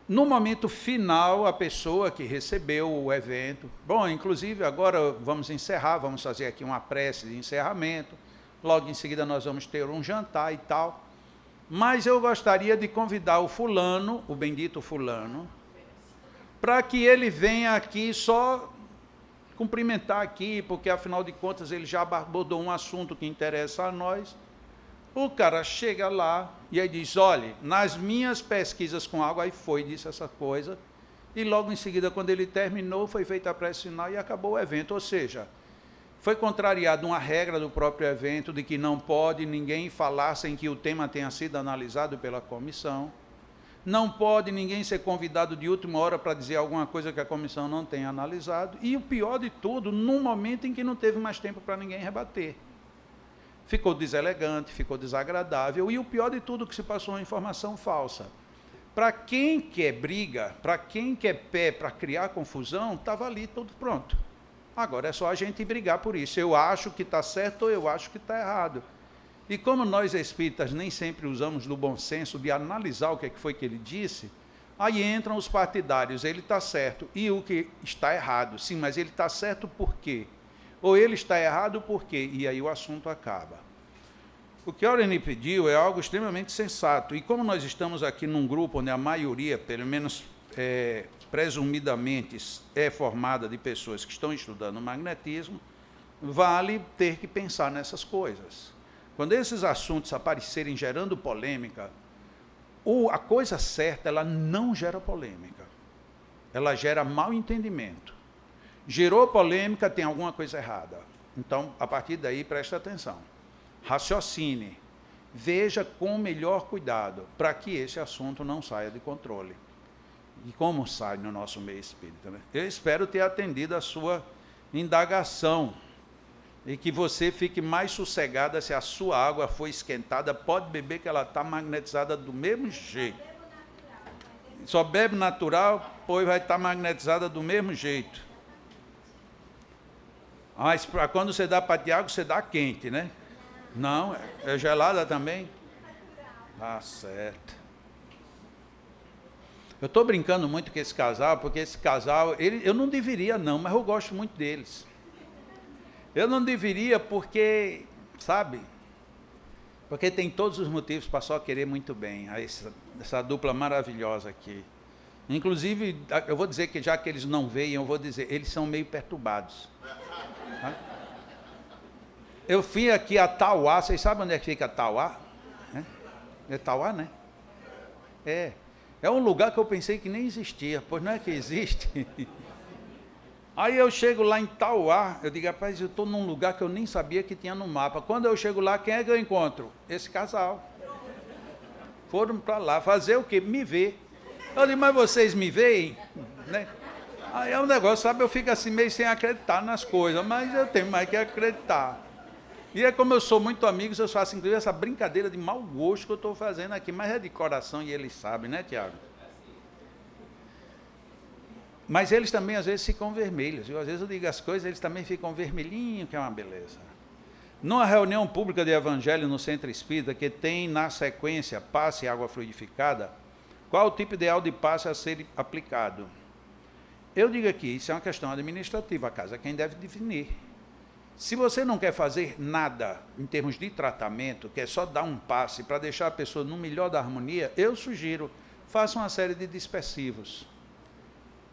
No momento final, a pessoa que recebeu o evento, bom, inclusive agora vamos encerrar, vamos fazer aqui uma prece de encerramento, logo em seguida nós vamos ter um jantar e tal, mas eu gostaria de convidar o fulano, o bendito fulano, para que ele venha aqui só cumprimentar aqui, porque afinal de contas ele já abordou um assunto que interessa a nós. O cara chega lá e aí diz, olha, nas minhas pesquisas com água, aí foi, disse essa coisa, e logo em seguida, quando ele terminou, foi feita a prece final e acabou o evento. Ou seja, foi contrariado uma regra do próprio evento de que não pode ninguém falar sem que o tema tenha sido analisado pela comissão. Não pode ninguém ser convidado de última hora para dizer alguma coisa que a comissão não tenha analisado. E o pior de tudo, num momento em que não teve mais tempo para ninguém rebater. Ficou deselegante, ficou desagradável. E o pior de tudo, que se passou uma informação falsa. Para quem quer briga, para quem quer pé para criar confusão, estava ali tudo pronto. Agora é só a gente brigar por isso. Eu acho que está certo ou eu acho que está errado. E como nós espíritas nem sempre usamos do bom senso de analisar o que foi que ele disse, aí entram os partidários, ele está certo, e o que está errado. Sim, mas ele está certo por quê? Ou ele está errado por quê? E aí o assunto acaba. O que a Aureni pediu é algo extremamente sensato, e como nós estamos aqui num grupo onde a maioria, pelo menos presumidamente, é formada de pessoas que estão estudando magnetismo, vale ter que pensar nessas coisas. Quando esses assuntos aparecerem gerando polêmica, a coisa certa, ela não gera polêmica. Ela gera mal entendimento. Gerou polêmica, tem alguma coisa errada. Então, a partir daí, preste atenção. Raciocine. Veja com melhor cuidado, para que esse assunto não saia de controle. E como sai no nosso meio espírita, né? Eu espero ter atendido a sua indagação. E que você fique mais sossegada se a sua água foi esquentada, pode beber que ela está magnetizada do mesmo jeito. Só bebe natural, pois vai estar magnetizada do mesmo jeito. Mas quando você dá para Tiago, você dá quente, né? Não, é gelada também? Tá certo. Eu estou brincando muito com esse casal, porque esse casal, eu não deveria não, mas eu gosto muito deles. Eu não deveria porque, sabe, Porque tem todos os motivos para só querer muito bem, essa dupla maravilhosa aqui. Inclusive, eu vou dizer que já que eles não veem, eu vou dizer, eles são meio perturbados. Tá? Eu fui aqui a Tauá, vocês sabem onde é que fica Tauá? É Tauá, né? É um lugar que eu pensei que nem existia, pois não é que existe. Aí eu chego lá em Tauá, eu digo, rapaz, eu estou num lugar que eu nem sabia que tinha no mapa. Quando eu chego lá, quem é que eu encontro? Esse casal. Foram para lá fazer o quê? Me ver. Eu digo, mas vocês me veem? Né? Aí é um negócio, sabe, eu fico assim meio sem acreditar nas coisas, mas eu tenho mais que acreditar. E é como eu sou muito amigo, eu faço inclusive essa brincadeira de mau gosto que eu estou fazendo aqui, mas é de coração e eles sabem, né, Tiago? Mas eles também às vezes ficam vermelhos, às vezes eu digo as coisas, eles também ficam vermelhinhos, que é uma beleza. Numa reunião pública de evangelho no Centro Espírita, que tem na sequência passe e água fluidificada, qual o tipo ideal de passe a ser aplicado? Eu digo aqui, isso é uma questão administrativa, a casa é quem deve definir. Se você não quer fazer nada em termos de tratamento, quer só dar um passe para deixar a pessoa no melhor da harmonia, eu sugiro, faça uma série de dispersivos.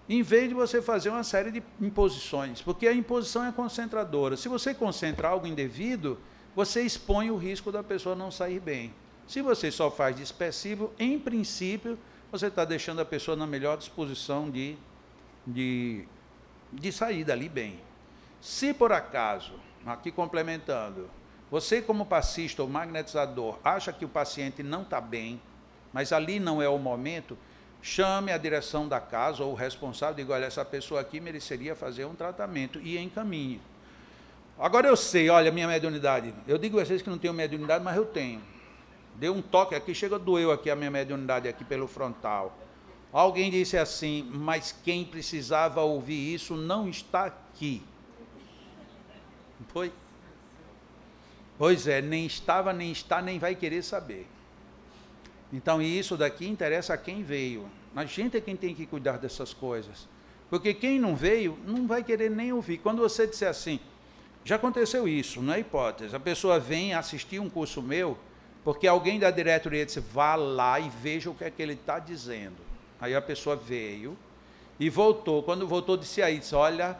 Em vez de você fazer uma série de imposições, porque a imposição é concentradora. Se você concentra algo indevido, você expõe o risco da pessoa não sair bem. Se você só faz dispersivo, em princípio, você está deixando a pessoa na melhor disposição de sair dali bem. Se por acaso, aqui complementando, você como passista ou magnetizador acha que o paciente não está bem, mas ali não é o momento, chame a direção da casa ou o responsável e diga, olha, essa pessoa aqui mereceria fazer um tratamento e encaminhe. Agora eu sei, olha, minha mediunidade, eu digo a vocês que não tenho mediunidade, mas eu tenho. Deu um toque aqui, chega, doeu aqui a minha mediunidade aqui pelo frontal. Alguém disse assim, mas quem precisava ouvir isso não está aqui. Foi? Pois é, nem estava, nem está, nem vai querer saber. Então, isso daqui interessa a quem veio. A gente é quem tem que cuidar dessas coisas. Porque quem não veio, não vai querer nem ouvir. Quando você disser assim, já aconteceu isso, não é hipótese. A pessoa vem assistir um curso meu, porque alguém da diretoria disse, vá lá e veja o que é que ele está dizendo. Aí a pessoa veio e voltou. Quando voltou, disse aí, disse, olha,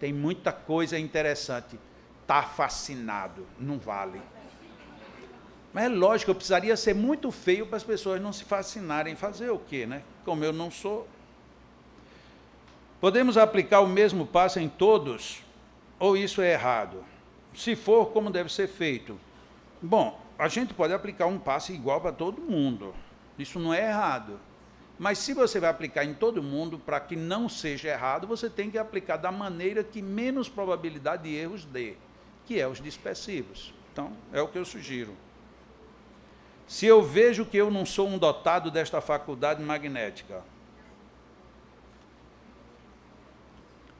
tem muita coisa interessante. Está fascinado, não vale. Mas é lógico, eu precisaria ser muito feio para as pessoas não se fascinarem. Fazer o quê, né? Como eu não sou. Podemos aplicar o mesmo passo em todos? Ou isso é errado? Se for, como deve ser feito? Bom, a gente pode aplicar um passe igual para todo mundo. Isso não é errado. Mas se você vai aplicar em todo mundo, para que não seja errado, você tem que aplicar da maneira que menos probabilidade de erros dê, que é os dispersivos. Então, é o que eu sugiro. Se eu vejo que eu não sou um dotado desta faculdade magnética,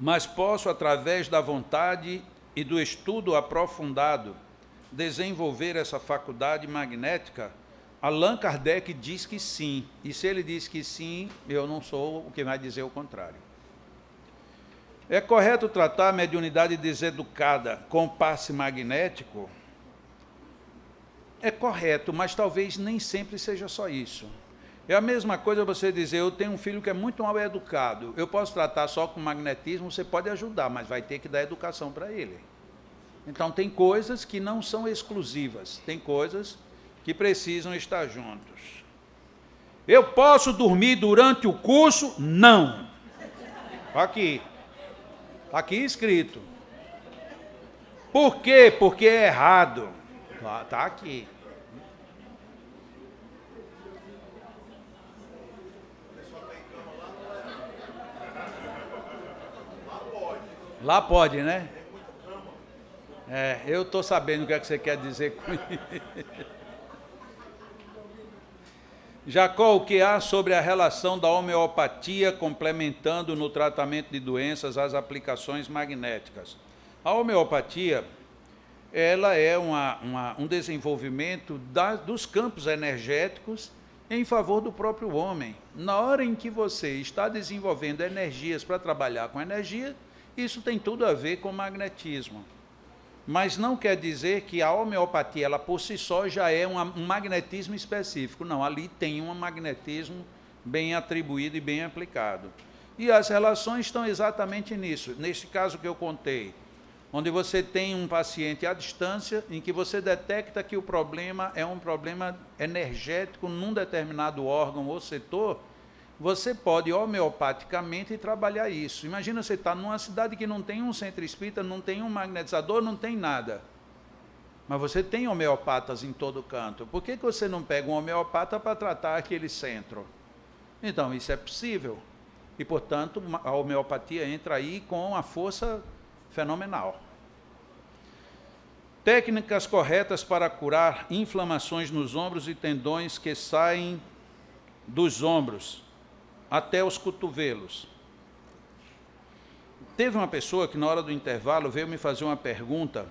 mas posso, através da vontade e do estudo aprofundado, desenvolver essa faculdade magnética, Allan Kardec diz que sim. E se ele diz que sim, eu não sou o que vai dizer o contrário. É correto tratar a mediunidade deseducada com passe magnético? É correto, mas talvez nem sempre seja só isso. É a mesma coisa você dizer, eu tenho um filho que é muito mal educado, eu posso tratar só com magnetismo, você pode ajudar, mas vai ter que dar educação para ele. Então tem coisas que não são exclusivas, tem coisas que precisam estar juntos. Eu posso dormir durante o curso? Não. Aqui. Está aqui escrito. Por quê? Porque é errado. Está aqui. Lá pode, né? É, eu estou sabendo o que é que você quer dizer com isso. Jacó, o que há sobre a relação da homeopatia complementando no tratamento de doenças as aplicações magnéticas? A homeopatia, ela é um desenvolvimento dos campos energéticos em favor do próprio homem. Na hora em que você está desenvolvendo energias para trabalhar com energia, isso tem tudo a ver com magnetismo. Mas não quer dizer que a homeopatia, ela por si só, já é um magnetismo específico. Não, ali tem um magnetismo bem atribuído e bem aplicado. E as relações estão exatamente nisso. Neste caso que eu contei, onde você tem um paciente à distância, em que você detecta que o problema é um problema energético num determinado órgão ou setor, você pode homeopaticamente trabalhar isso. Imagina você estar numa cidade que não tem um centro espírita, não tem um magnetizador, não tem nada. Mas você tem homeopatas em todo canto. Por que você não pega um homeopata para tratar aquele centro? Então, isso é possível. E, portanto, a homeopatia entra aí com uma força fenomenal. Técnicas corretas para curar inflamações nos ombros e tendões que saem dos ombros até os cotovelos. Teve uma pessoa que, na hora do intervalo, veio me fazer uma pergunta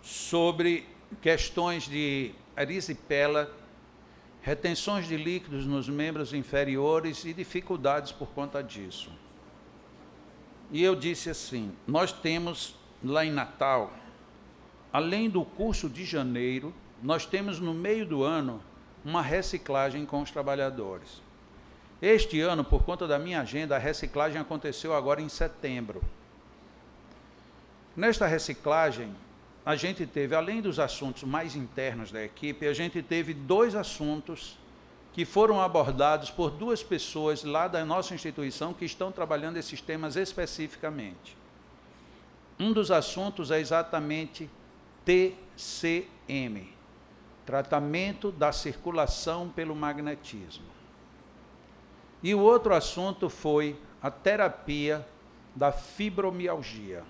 sobre questões de erisipela, retenções de líquidos nos membros inferiores e dificuldades por conta disso. E eu disse assim, nós temos lá em Natal, além do curso de janeiro, nós temos no meio do ano uma reciclagem com os trabalhadores. Este ano, por conta da minha agenda, a reciclagem aconteceu agora em setembro. Nesta reciclagem, a gente teve, além dos assuntos mais internos da equipe, a gente teve 2 assuntos que foram abordados por 2 pessoas lá da nossa instituição que estão trabalhando esses temas especificamente. Um dos assuntos é exatamente TCM, tratamento da circulação pelo magnetismo. E o outro assunto foi a terapia da fibromialgia.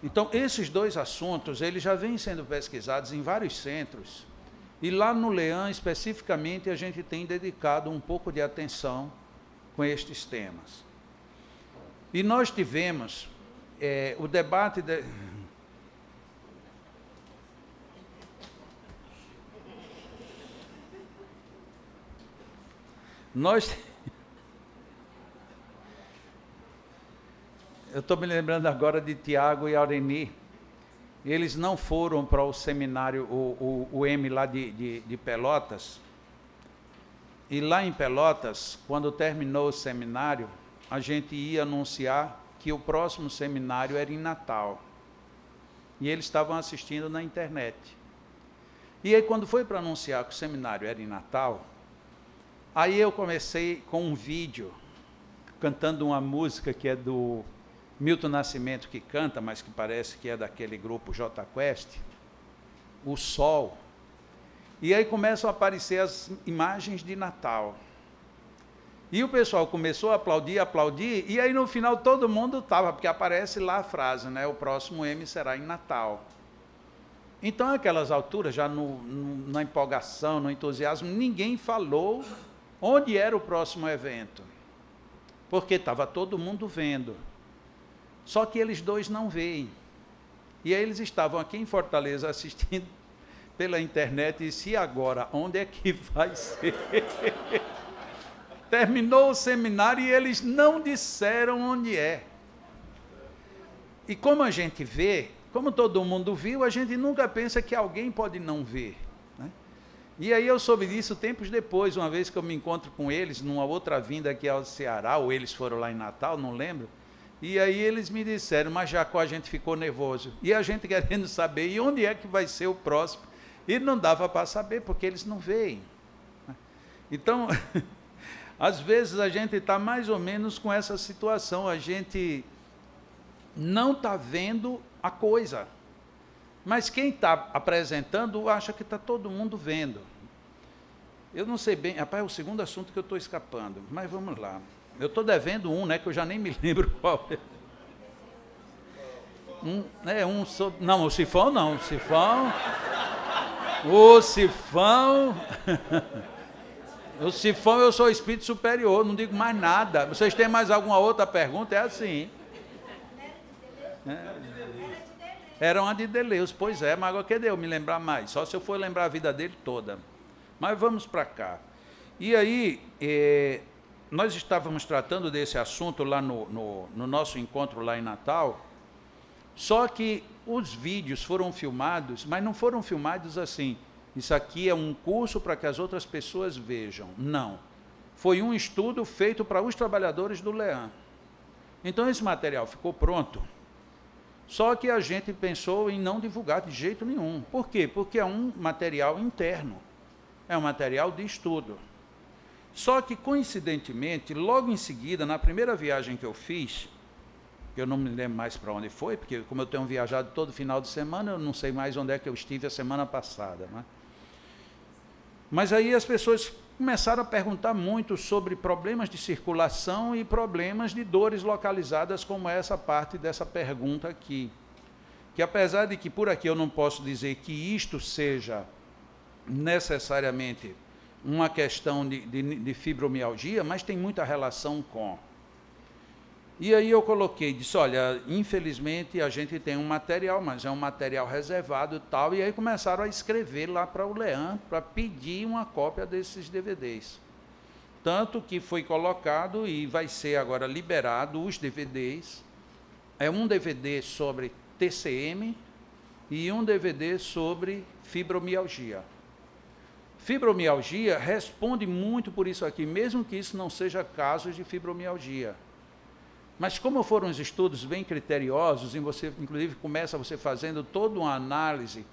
Então, esses 2 assuntos, eles já vêm sendo pesquisados em vários centros, e lá no LEAN, especificamente, a gente tem dedicado um pouco de atenção com estes temas. E nós tivemos o debate... Eu estou me lembrando agora de Tiago e Aureni. Eles não foram para o seminário, o M lá de Pelotas. E lá em Pelotas, quando terminou o seminário, a gente ia anunciar que o próximo seminário era em Natal. E eles estavam assistindo na internet. E aí, quando foi para anunciar que o seminário era em Natal, aí eu comecei com um vídeo, cantando uma música que é do Milton Nascimento, que canta, mas que parece que é daquele grupo J Quest, O Sol. E aí começam a aparecer as imagens de Natal. E o pessoal começou a aplaudir, e aí no final todo mundo estava, porque aparece lá a frase, né? O próximo M será em Natal. Então, aquelas alturas, já na empolgação, no entusiasmo, ninguém falou onde era o próximo evento, porque estava todo mundo vendo. Só que eles 2 não veem. E aí eles estavam aqui em Fortaleza assistindo pela internet e disse, e agora, onde é que vai ser? Terminou o seminário e eles não disseram onde é. E como a gente vê, como todo mundo viu, a gente nunca pensa que alguém pode não ver. Né? E aí eu soube disso tempos depois, uma vez que eu me encontro com eles, numa outra vinda aqui ao Ceará, ou eles foram lá em Natal, não lembro. E aí eles me disseram, mas Jacó, a gente ficou nervoso. E a gente querendo saber, e onde é que vai ser o próximo? E não dava para saber, porque eles não veem. Então, às vezes a gente está mais ou menos com essa situação, a gente não está vendo a coisa. Mas quem está apresentando acha que está todo mundo vendo. Eu não sei bem, rapaz, é o segundo assunto que eu estou escapando, mas vamos lá. Eu estou devendo um, né, que eu já nem me lembro qual é. Não, o sifão não, o sifão... O sifão, eu sou espírito superior, não digo mais nada. Vocês têm mais alguma outra pergunta? É assim. Era uma de Deleuze, pois é, mas agora cadê eu me lembrar mais? Só se eu for lembrar a vida dele toda. Mas vamos para cá. E aí, nós estávamos tratando desse assunto lá no nosso encontro lá em Natal, Só que os vídeos foram filmados, mas não foram filmados assim, isso aqui é um curso para que as outras pessoas vejam. Não. Foi um estudo feito para os trabalhadores do Lean. Então, esse material ficou pronto, só que a gente pensou em não divulgar de jeito nenhum. Por quê? Porque é um material interno, é um material de estudo. Só que, coincidentemente, logo em seguida, na primeira viagem que eu fiz, eu não me lembro mais para onde foi, porque como eu tenho viajado todo final de semana, eu não sei mais onde é que eu estive a semana passada, né? Mas aí as pessoas começaram a perguntar muito sobre problemas de circulação e problemas de dores localizadas, como essa parte dessa pergunta aqui. Que apesar de que por aqui eu não posso dizer que isto seja necessariamente uma questão de fibromialgia, mas tem muita relação com. E aí eu coloquei, disse, olha, infelizmente a gente tem um material, mas é um material reservado e tal, e aí começaram a escrever lá para o Lean, para pedir uma cópia desses DVDs. Tanto que foi colocado e vai ser agora liberado os DVDs, é um DVD sobre TCM e um DVD sobre fibromialgia. Fibromialgia responde muito por isso aqui, mesmo que isso não seja casos de fibromialgia. Mas como foram os estudos bem criteriosos, e você, inclusive, começa você fazendo toda uma análise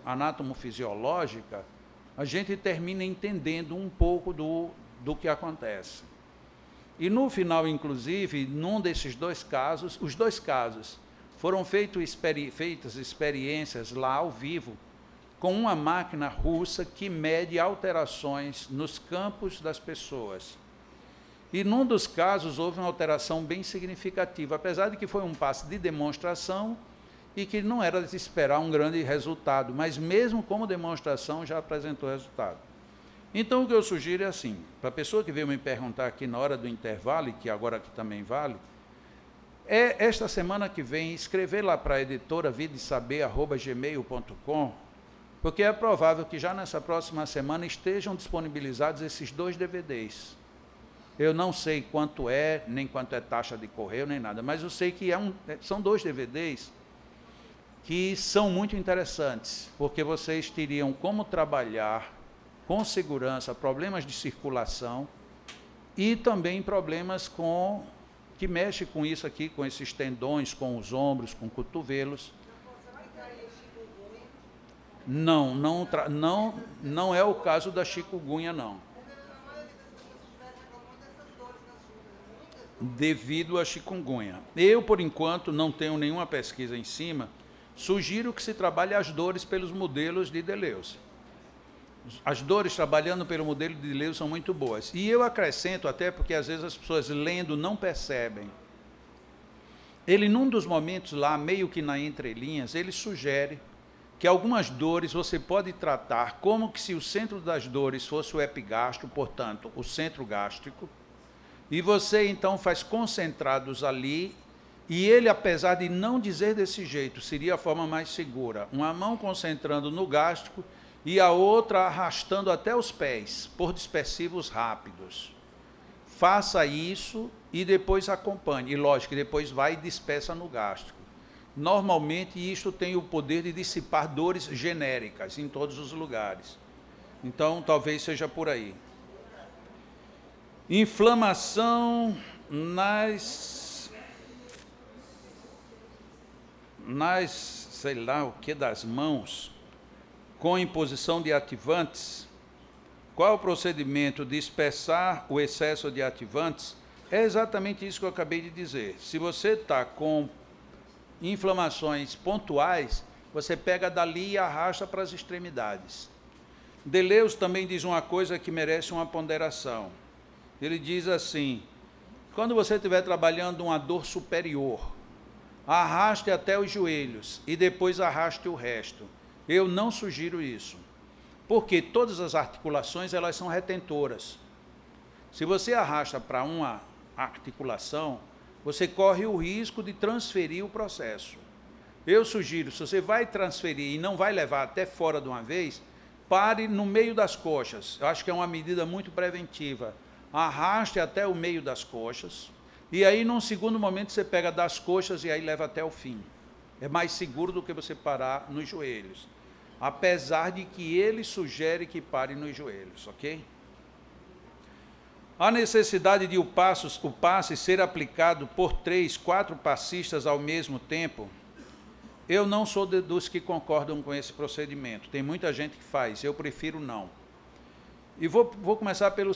anatomofisiológica, a gente termina entendendo um pouco do que acontece. E no final, inclusive, num desses dois casos, os dois casos, foram feitas experiências lá ao vivo, com uma máquina russa que mede alterações nos campos das pessoas. E num dos casos houve uma alteração bem significativa, apesar de que foi um passo de demonstração e que não era de esperar um grande resultado, mas mesmo como demonstração já apresentou resultado. Então o que eu sugiro é assim, para a pessoa que veio me perguntar aqui na hora do intervalo, e que agora aqui também vale, é esta semana que vem escrever lá para a editora vidaesaber@gmail.com, porque é provável que já nessa próxima semana estejam disponibilizados esses 2 DVDs. Eu não sei quanto é, nem quanto é taxa de correio, nem nada, mas eu sei que são 2 DVDs que são muito interessantes, porque vocês teriam como trabalhar com segurança problemas de circulação e também problemas que mexem com isso aqui, com esses tendões, com os ombros, com cotovelos. Não é o caso da chikungunya, não. Devido à chikungunya. Eu, por enquanto, não tenho nenhuma pesquisa em cima, sugiro que se trabalhe as dores pelos modelos de Deleuze. As dores trabalhando pelo modelo de Deleuze são muito boas. E eu acrescento, até porque às vezes as pessoas lendo não percebem. Ele, num dos momentos lá, meio que na entrelinhas, ele sugere que algumas dores você pode tratar como que se o centro das dores fosse o epigastro, portanto, o centro gástrico, e você, então, faz concentrados ali, e ele, apesar de não dizer desse jeito, seria a forma mais segura. Uma mão concentrando no gástrico e a outra arrastando até os pés, por dispersivos rápidos. Faça isso e depois acompanhe. E, lógico, depois vai e dispersa no gástrico. Normalmente, isto tem o poder de dissipar dores genéricas em todos os lugares. Então, talvez seja por aí. Inflamação sei lá o que, das mãos, com imposição de ativantes. Qual é o procedimento? Dispersar o excesso de ativantes? É exatamente isso que eu acabei de dizer. Se você está com inflamações pontuais, você pega dali e arrasta para as extremidades. Deleuze também diz uma coisa que merece uma ponderação. Ele diz assim, quando você estiver trabalhando uma dor superior, arraste até os joelhos e depois arraste o resto. Eu não sugiro isso, porque todas as articulações elas são retentoras. Se você arrasta para uma articulação, você corre o risco de transferir o processo. Eu sugiro, se você vai transferir e não vai levar até fora de uma vez, pare no meio das coxas. Eu acho que é uma medida muito preventiva. Arraste até o meio das coxas, E aí, num segundo momento, você pega das coxas e aí leva até o fim. É mais seguro do que você parar nos joelhos. Apesar de que ele sugere que pare nos joelhos, ok? A necessidade de o passe ser aplicado por 3, 4 passistas ao mesmo tempo, eu não sou dos que concordam com esse procedimento. Tem muita gente que faz, eu prefiro não. E vou começar pelo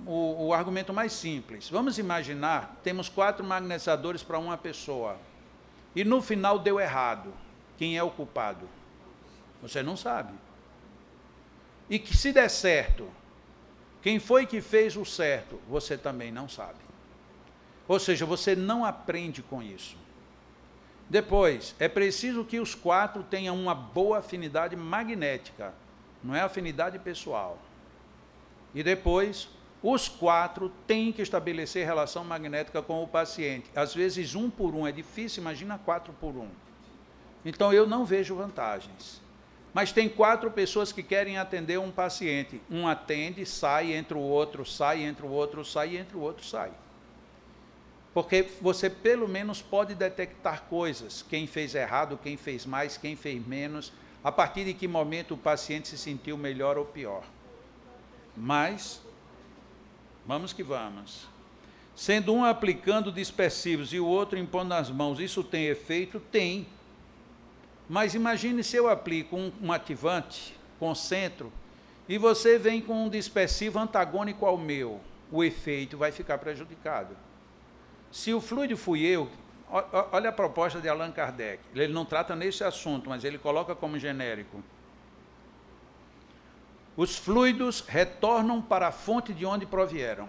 o argumento mais simples. Vamos imaginar, temos 4 magnetizadores para uma pessoa. E no final deu errado. Quem é o culpado? Você não sabe. E que se der certo, quem foi que fez o certo? Você também não sabe. Ou seja, você não aprende com isso. Depois, é preciso que os 4 tenham uma boa afinidade magnética, não é afinidade pessoal. E depois, os 4 têm que estabelecer relação magnética com o paciente. Às vezes, 1 por 1 é difícil, imagina 4 por 1. Então, eu não vejo vantagens. Mas tem 4 pessoas que querem atender um paciente. Um atende, sai, entra o outro, sai, entra o outro, sai, entra o outro, sai. Porque você, pelo menos, pode detectar coisas. Quem fez errado, quem fez mais, quem fez menos. A partir de que momento o paciente se sentiu melhor ou pior. Mas, vamos que vamos. Sendo um aplicando dispersivos e o outro impondo nas mãos, isso tem efeito? Tem. Mas imagine se eu aplico um ativante, concentro, e você vem com um dispersivo antagônico ao meu. O efeito vai ficar prejudicado. Se o fluido fui eu, olha a proposta de Allan Kardec. Ele não trata nesse assunto, mas ele coloca como genérico. Os fluidos retornam para a fonte de onde provieram.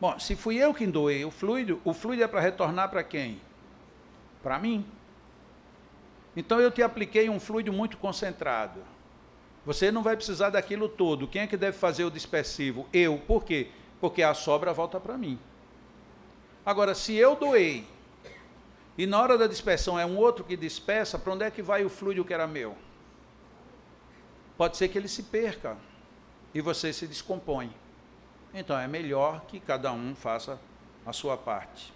Bom, se fui eu quem doei o fluido é para retornar para quem? Para mim. Então eu te apliquei um fluido muito concentrado. Você não vai precisar daquilo todo. Quem é que deve fazer o dispersivo? Eu. Por quê? Porque a sobra volta para mim. Agora, se eu doei, e na hora da dispersão é um outro que dispersa, para onde é que vai o fluido que era meu? Pode ser que ele se perca e você se descompõe. Então, é melhor que cada um faça a sua parte.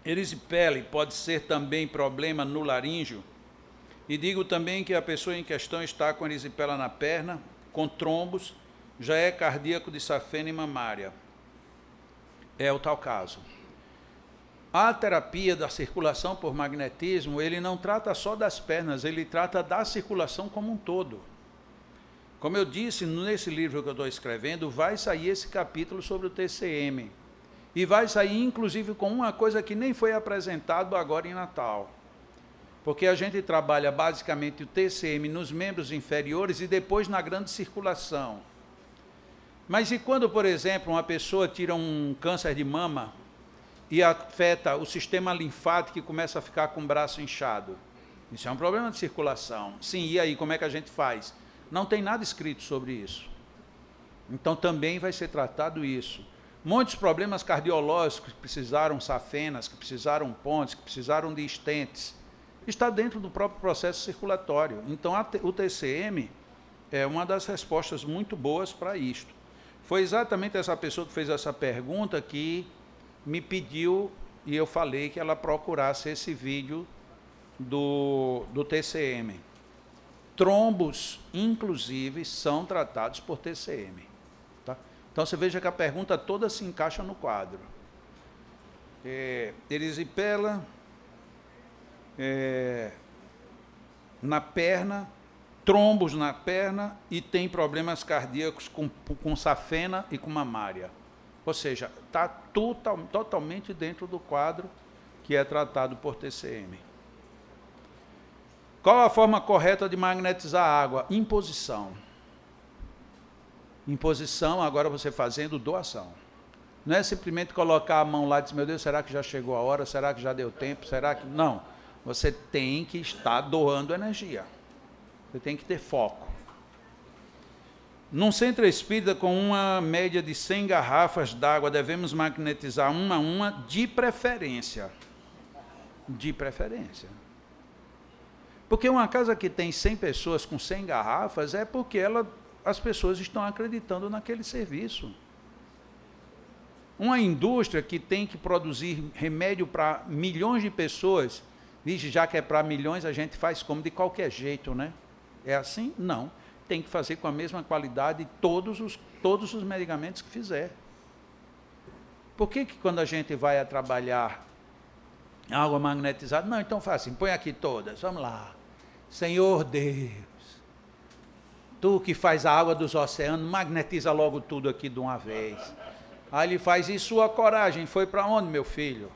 Erisipele pode ser também problema no laríngeo. E digo também que a pessoa em questão está com erisipela na perna, com trombos, já é cardíaco de safena e mamária. É o tal caso. A terapia da circulação por magnetismo, ele não trata só das pernas, ele trata da circulação como um todo. Como eu disse, nesse livro que eu estou escrevendo, vai sair esse capítulo sobre o TCM. E vai sair, inclusive, com uma coisa que nem foi apresentado agora em Natal. Porque a gente trabalha basicamente o TCM nos membros inferiores e depois na grande circulação. Mas e quando, por exemplo, uma pessoa tira um câncer de mama e afeta o sistema linfático e começa a ficar com o braço inchado? Isso é um problema de circulação. Sim, e aí, como é que a gente faz? Não tem nada escrito sobre isso. Então também vai ser tratado isso. Muitos problemas cardiológicos que precisaram safenas, que precisaram pontes, que precisaram de estentes, está dentro do próprio processo circulatório. Então o TCM é uma das respostas muito boas para isto. Foi exatamente essa pessoa que fez essa pergunta que me pediu, e eu falei que ela procurasse esse vídeo do TCM. Trombos, inclusive, são tratados por TCM. Tá? Então, você veja que a pergunta toda se encaixa no quadro. Erisipela, na perna, trombos na perna e tem problemas cardíacos com safena e com mamária. Ou seja, está totalmente dentro do quadro que é tratado por TCM. Qual a forma correta de magnetizar a água? Imposição. Imposição, agora você fazendo doação. Não é simplesmente colocar a mão lá e dizer, meu Deus, será que já chegou a hora? Será que já deu tempo? Será que... Não. Você tem que estar doando energia. Você tem que ter foco. Num centro espírita com uma média de 100 garrafas d'água, devemos magnetizar uma a uma, de preferência. De preferência. Porque uma casa que tem 100 pessoas com 100 garrafas é porque ela as pessoas estão acreditando naquele serviço. Uma indústria que tem que produzir remédio para milhões de pessoas, diz, já que é para milhões, a gente faz como de qualquer jeito, né? É assim? Não. Tem que fazer com a mesma qualidade todos os medicamentos que fizer. Por que quando a gente vai a trabalhar água magnetizada, não, então faz assim, põe aqui todas, vamos lá. Senhor Deus, tu que faz a água dos oceanos, magnetiza logo tudo aqui de uma vez. Aí ele faz, e sua coragem foi para onde, meu filho?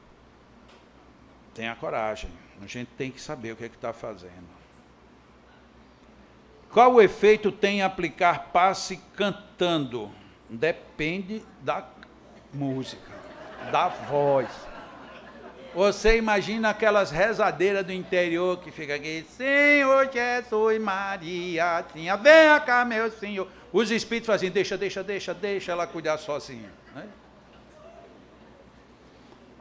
Tenha coragem, a gente tem que saber o que é que está fazendo. Qual o efeito tem aplicar passe cantando? Depende da música, da voz. Você imagina aquelas rezadeiras do interior que fica aqui, Senhor Jesus Maria, venha cá, meu Senhor. Os espíritos fazem, deixa ela cuidar sozinha. Né?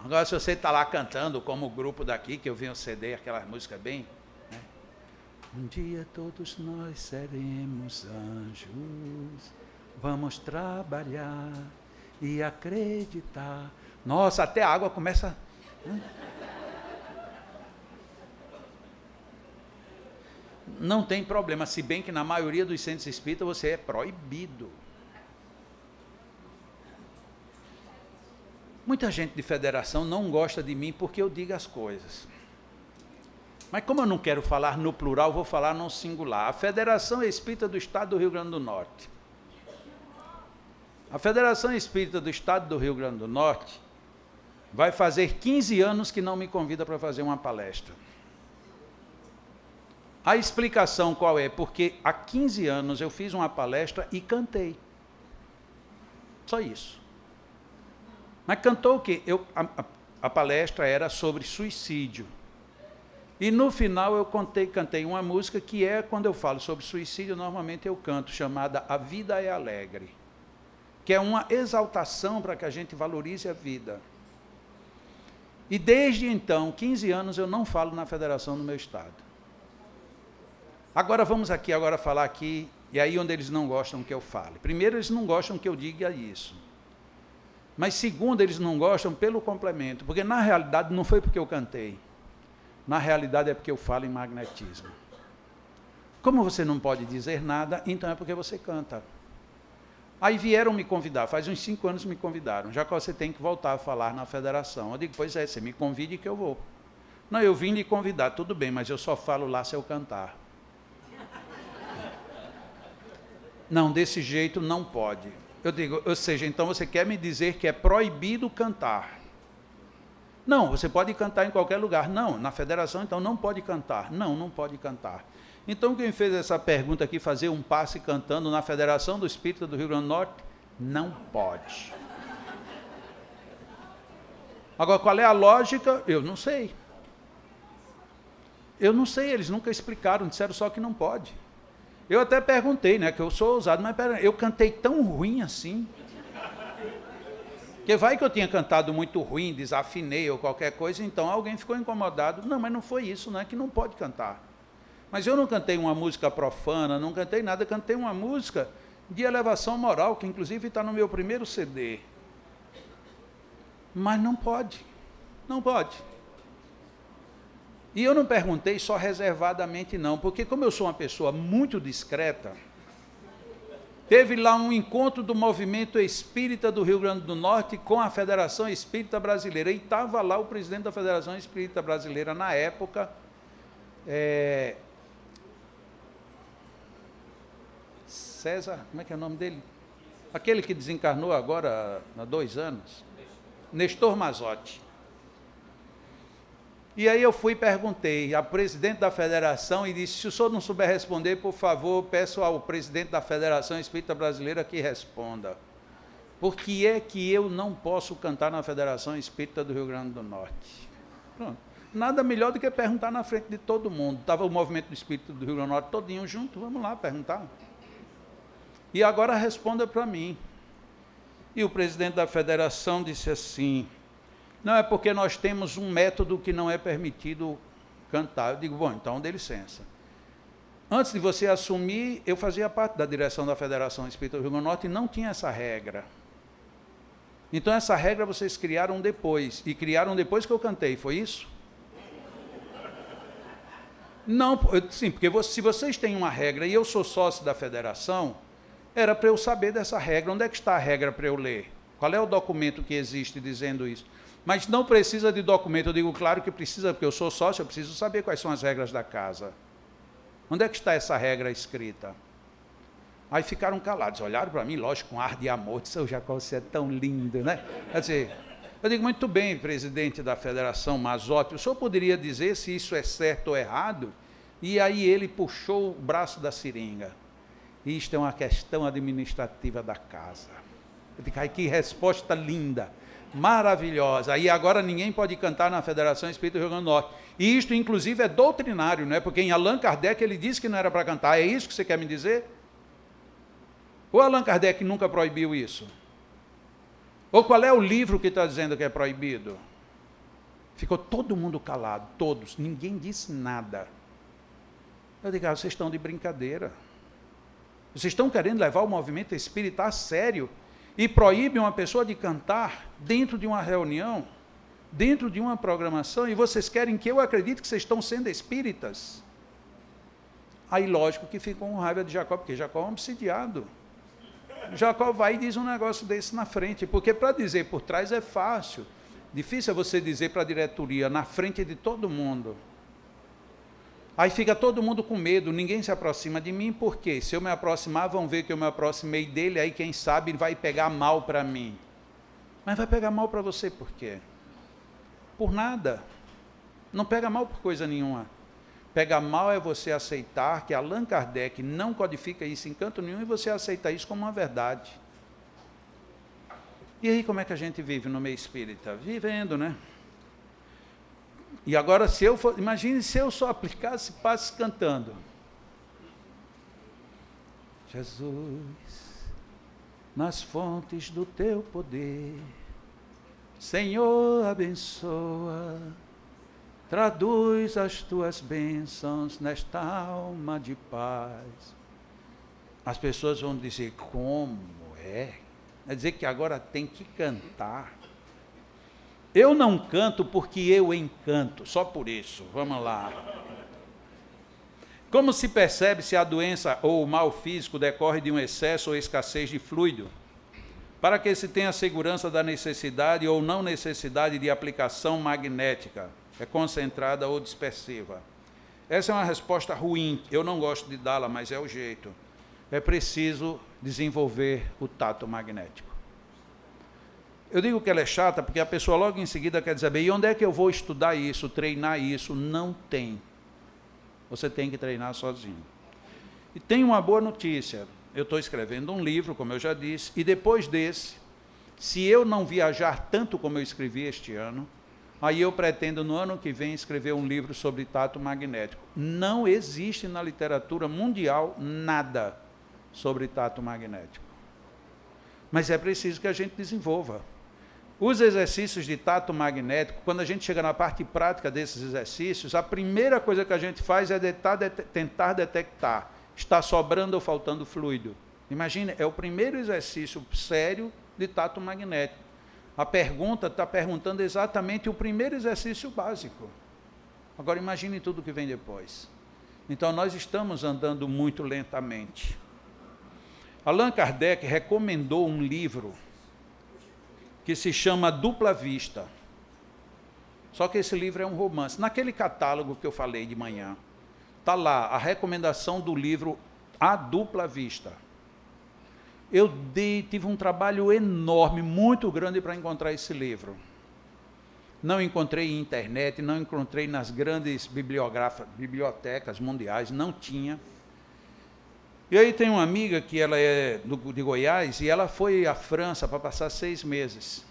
Agora, se você está lá cantando, como o grupo daqui, que eu vi um CD, aquelas músicas bem... Né? Um dia todos nós seremos anjos, vamos trabalhar e acreditar. Nossa, até a água começa... Não tem problema, se bem que na maioria dos centros espíritas você é proibido. Muita gente de federação não gosta de mim porque eu digo as coisas. Mas como eu não quero falar no plural, vou falar no singular. A Federação Espírita do Estado do Rio Grande do Norte. A Federação Espírita do Estado do Rio Grande do Norte vai fazer 15 anos que não me convida para fazer uma palestra. A explicação qual é? Porque há 15 anos eu fiz uma palestra e cantei. Só isso. Mas cantou o quê? A palestra era sobre suicídio. E no final eu cantei uma música que é, quando eu falo sobre suicídio, normalmente eu canto, chamada A Vida é Alegre, que é uma exaltação para que a gente valorize a vida. E desde então, 15 anos, eu não falo na federação do meu estado. Agora vamos agora falar aqui, e aí onde eles não gostam que eu fale. Primeiro, eles não gostam que eu diga isso. Mas segundo, eles não gostam pelo complemento, porque na realidade não foi porque eu cantei. Na realidade é porque eu falo em magnetismo. Como você não pode dizer nada, então é porque você canta. Aí vieram me convidar, faz uns 5 anos me convidaram, já que você tem que voltar a falar na federação. Eu digo, pois é, você me convide que eu vou. Não, eu vim lhe convidar, tudo bem, mas eu só falo lá se eu cantar. Não, desse jeito não pode. Eu digo, ou seja, então você quer me dizer que é proibido cantar? Não, você pode cantar em qualquer lugar. Não, na federação então não pode cantar. Não, não pode cantar. Então, quem fez essa pergunta aqui, fazer um passe cantando na Federação do Espírita do Rio Grande do Norte, não pode. Agora, qual é a lógica? Eu não sei. Eu não sei, eles nunca explicaram, disseram só que não pode. Eu até perguntei, né, que eu sou ousado, mas eu cantei tão ruim assim. Porque vai que eu tinha cantado muito ruim, desafinei ou qualquer coisa, então alguém ficou incomodado. Não, mas não foi isso, não é que não pode cantar. Mas eu não cantei uma música profana, não cantei nada, eu cantei uma música de elevação moral, que inclusive está no meu primeiro CD. Mas não pode, não pode. E eu não perguntei só reservadamente não, porque como eu sou uma pessoa muito discreta, teve lá um encontro do Movimento Espírita do Rio Grande do Norte com a Federação Espírita Brasileira, e estava lá o presidente da Federação Espírita Brasileira na época, César, como é que é o nome dele? Aquele que desencarnou agora há 2 anos, Nestor Mazotti. E aí eu fui e perguntei ao presidente da federação e disse, se o senhor não souber responder, por favor, peço ao presidente da Federação Espírita Brasileira que responda. Por que é que eu não posso cantar na Federação Espírita do Rio Grande do Norte? Pronto. Nada melhor do que perguntar na frente de todo mundo. Estava o movimento do Espírito do Rio Grande do Norte todinho junto, vamos lá perguntar. E agora responda para mim. E o presidente da federação disse assim, não, é porque nós temos um método que não é permitido cantar. Eu digo, bom, então dê licença. Antes de você assumir, eu fazia parte da direção da Federação Espírita do Rio Grande do Norte e não tinha essa regra. Então essa regra vocês criaram depois, e criaram depois que eu cantei, foi isso? Não, sim, porque se vocês têm uma regra e eu sou sócio da federação, era para eu saber dessa regra. Onde é que está a regra para eu ler? Qual é o documento que existe dizendo isso? Mas não precisa de documento, eu digo claro que precisa, porque eu sou sócio, eu preciso saber quais são as regras da casa. Onde é que está essa regra escrita? Aí ficaram calados, olharam para mim, lógico, com ar de amor, disse, Jacó, você é tão lindo, né? Quer dizer, eu digo, muito bem, presidente da Federação Mazotti, o senhor poderia dizer se isso é certo ou errado? E aí ele puxou o braço da seringa. Isto é uma questão administrativa da casa. Eu digo, ai, que resposta linda, maravilhosa. Aí agora ninguém pode cantar na Federação Espírita do Rio Grande do Norte. E isto, inclusive, é doutrinário, né? Porque em Allan Kardec ele disse que não era para cantar. É isso que você quer me dizer? Ou Allan Kardec nunca proibiu isso? Ou qual é o livro que está dizendo que é proibido? Ficou todo mundo calado, todos, ninguém disse nada. Eu digo, vocês estão de brincadeira. Vocês estão querendo levar o movimento espírita a sério e proíbem uma pessoa de cantar dentro de uma reunião, dentro de uma programação, e vocês querem que eu acredite que vocês estão sendo espíritas? Aí, lógico que ficam com raiva de Jacó, porque Jacó é um obsidiado. Jacó vai e diz um negócio desse na frente, porque para dizer por trás é fácil. Difícil é você dizer para a diretoria, na frente de todo mundo. Aí fica todo mundo com medo, ninguém se aproxima de mim, porque se eu me aproximar, vão ver que eu me aproximei dele, aí quem sabe vai pegar mal para mim. Mas vai pegar mal para você por quê? Por nada. Não pega mal por coisa nenhuma. Pega mal é você aceitar que Allan Kardec não codifica isso em canto nenhum e você aceita isso como uma verdade. E aí como é que a gente vive no meio espírita? Vivendo, né? E agora, se eu for, imagine se eu só aplicasse passos cantando. Jesus, nas fontes do teu poder, Senhor, abençoa, traduz as tuas bênçãos nesta alma de paz. As pessoas vão dizer, como é? Quer dizer que agora tem que cantar. Eu não canto porque eu encanto, só por isso, vamos lá. Como se percebe se a doença ou o mal físico decorre de um excesso ou escassez de fluido? Para que se tenha segurança da necessidade ou não necessidade de aplicação magnética, é concentrada ou dispersiva? Essa é uma resposta ruim, eu não gosto de dá-la, mas é o jeito. É preciso desenvolver o tato magnético. Eu digo que ela é chata porque a pessoa logo em seguida quer dizer, e onde é que eu vou estudar isso, treinar isso? Não tem. Você tem que treinar sozinho. E tem uma boa notícia. Eu estou escrevendo um livro, como eu já disse, e depois desse, se eu não viajar tanto como eu escrevi este ano, aí eu pretendo no ano que vem escrever um livro sobre tato magnético. Não existe na literatura mundial nada sobre tato magnético. Mas é preciso que a gente desenvolva. Os exercícios de tato magnético, quando a gente chega na parte prática desses exercícios, a primeira coisa que a gente faz é tentar detectar, está sobrando ou faltando fluido. Imagine, é o primeiro exercício sério de tato magnético. A pergunta está perguntando exatamente o primeiro exercício básico. Agora imagine tudo que vem depois. Então nós estamos andando muito lentamente. Allan Kardec recomendou um livro que se chama Dupla Vista. Só que esse livro é um romance. Naquele catálogo que eu falei de manhã, está lá a recomendação do livro A Dupla Vista. Eu tive um trabalho enorme, muito grande para encontrar esse livro. Não encontrei em internet, não encontrei nas grandes bibliotecas mundiais, não tinha. E aí tem uma amiga que ela é de Goiás e ela foi à França para passar 6 meses.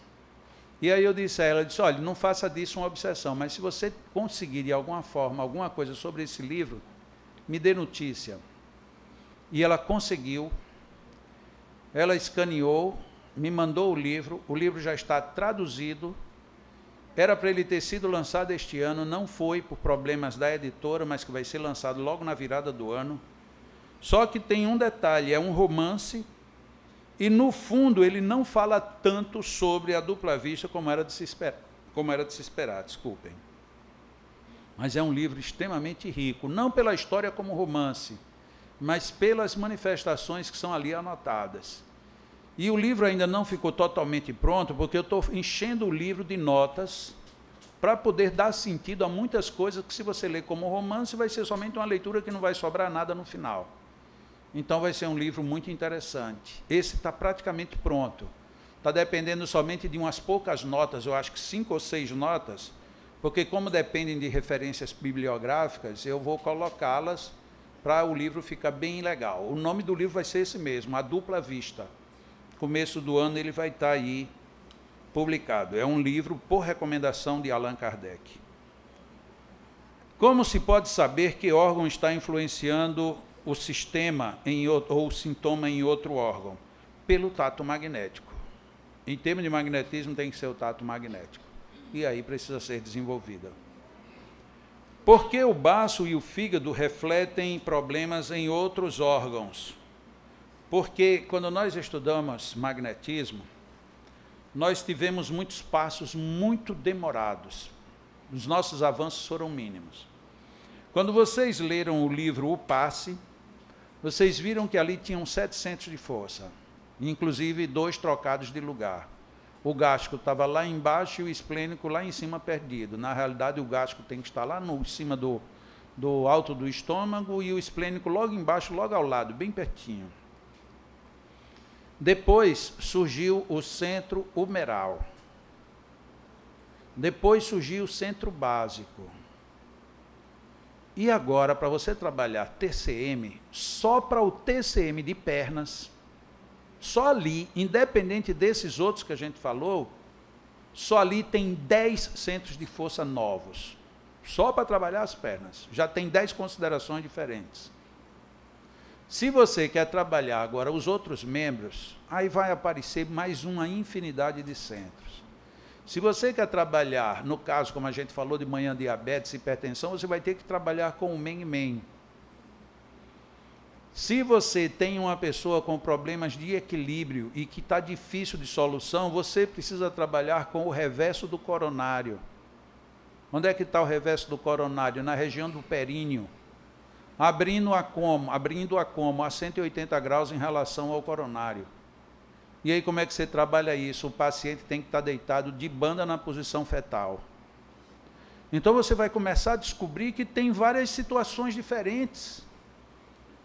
E aí eu disse a ela, disse, olha, não faça disso uma obsessão, mas se você conseguir de alguma forma, alguma coisa sobre esse livro, me dê notícia. E ela conseguiu, ela escaneou, me mandou o livro já está traduzido Era para ele ter sido lançado este ano, não foi por problemas da editora, mas que vai ser lançado logo na virada do ano. Só que tem um detalhe, é um romance, e no fundo ele não fala tanto sobre a dupla vista como era de se esperar, desculpem. Mas é um livro extremamente rico, não pela história como romance, mas pelas manifestações que são ali anotadas. E o livro ainda não ficou totalmente pronto, porque eu estou enchendo o livro de notas para poder dar sentido a muitas coisas que, se você ler como romance, vai ser somente uma leitura que não vai sobrar nada no final. Então vai ser um livro muito interessante. Esse está praticamente pronto. Está dependendo somente de umas poucas notas, eu acho que 5 ou 6 notas, porque como dependem de referências bibliográficas, eu vou colocá-las para o livro ficar bem legal. O nome do livro vai ser esse mesmo, A Dupla Vista. Começo do ano ele vai estar aí publicado. É um livro por recomendação de Allan Kardec. Como se pode saber que órgão está influenciando o sistema ou o sintoma em outro órgão? Pelo tato magnético. Em termos de magnetismo, tem que ser o tato magnético. E aí precisa ser desenvolvida. Por que o baço e o fígado refletem problemas em outros órgãos? Porque quando nós estudamos magnetismo, nós tivemos muitos passos muito demorados. Os nossos avanços foram mínimos. Quando vocês leram o livro O Passe, vocês viram que ali tinham 7 centros de força, inclusive 2 trocados de lugar. O gástrico estava lá embaixo e o esplênico lá em cima perdido. Na realidade, o gástrico tem que estar lá em cima do alto do estômago e o esplênico logo embaixo, logo ao lado, bem pertinho. Depois surgiu o centro humeral. Depois surgiu o centro básico. E agora, para você trabalhar TCM, só para o TCM de pernas, só ali, independente desses outros que a gente falou, só ali tem 10 centros de força novos. Só para trabalhar as pernas. Já tem 10 considerações diferentes. Se você quer trabalhar agora os outros membros, aí vai aparecer mais uma infinidade de centros. Se você quer trabalhar, no caso, como a gente falou de manhã, diabetes, hipertensão, você vai ter que trabalhar com o men-men. Se você tem uma pessoa com problemas de equilíbrio e que está difícil de solução, você precisa trabalhar com o reverso do coronário. Onde é que está o reverso do coronário? Na região do períneo. Abrindo a como a 180 graus em relação ao coronário. E aí como é que você trabalha isso? O paciente tem que estar deitado de banda na posição fetal. Então você vai começar a descobrir que tem várias situações diferentes.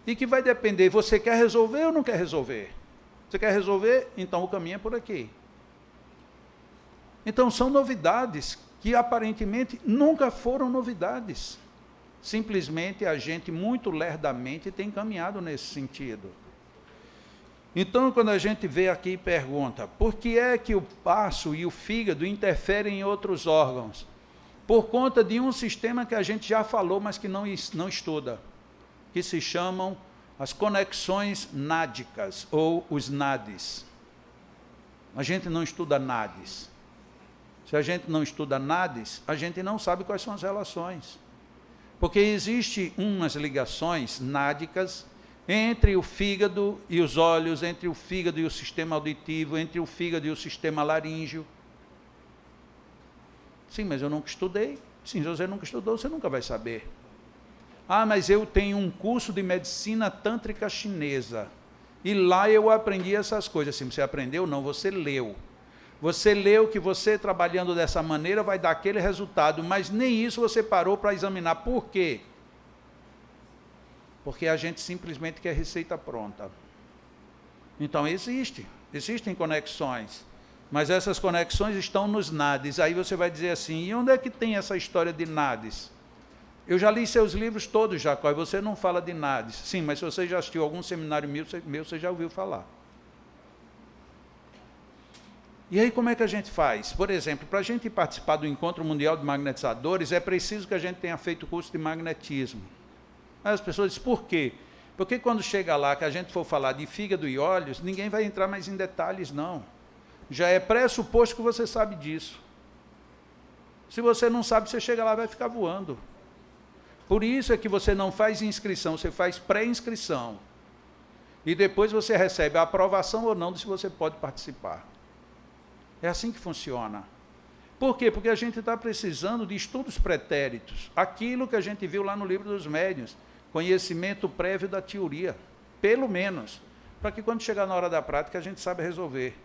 E que vai depender, você quer resolver ou não quer resolver? Você quer resolver? Então o caminho é por aqui. Então são novidades que aparentemente nunca foram novidades. Simplesmente a gente muito lerdamente tem caminhado nesse sentido. Então quando a gente vê aqui e pergunta, por que é que o baço e o fígado interferem em outros órgãos? Por conta de um sistema que a gente já falou, mas que não estuda, que se chamam as conexões nádicas, ou os NADs. A gente não estuda NADs. Se a gente não estuda NADs, a gente não sabe quais são as relações. Porque existem umas ligações nádicas entre o fígado e os olhos, entre o fígado e o sistema auditivo, entre o fígado e o sistema laríngeo. Sim, mas eu nunca estudei. Sim, se você nunca estudou, você nunca vai saber. Ah, mas eu tenho um curso de medicina tântrica chinesa. E lá eu aprendi essas coisas. Sim, você aprendeu? Não, você leu. Você leu que você, trabalhando dessa maneira, vai dar aquele resultado, mas nem isso você parou para examinar. Por quê? Porque a gente simplesmente quer receita pronta. Então, existem conexões, mas essas conexões estão nos NADs. Aí você vai dizer assim, e onde é que tem essa história de NADs? Eu já li seus livros todos, Jacó, e você não fala de NADs. Sim, mas se você já assistiu algum seminário meu, você já ouviu falar. E aí como é que a gente faz? Por exemplo, para a gente participar do Encontro Mundial de Magnetizadores, é preciso que a gente tenha feito curso de magnetismo. Aí as pessoas dizem, por quê? Porque quando chega lá, que a gente for falar de fígado e olhos, ninguém vai entrar mais em detalhes, não. Já é pressuposto que você sabe disso. Se você não sabe, você chega lá e vai ficar voando. Por isso é que você não faz inscrição, você faz pré-inscrição. E depois você recebe a aprovação ou não de se você pode participar. É assim que funciona. Por quê? Porque a gente está precisando de estudos pretéritos. Aquilo que a gente viu lá no livro dos médiuns. Conhecimento prévio da teoria. Pelo menos. Para que quando chegar na hora da prática a gente saiba resolver.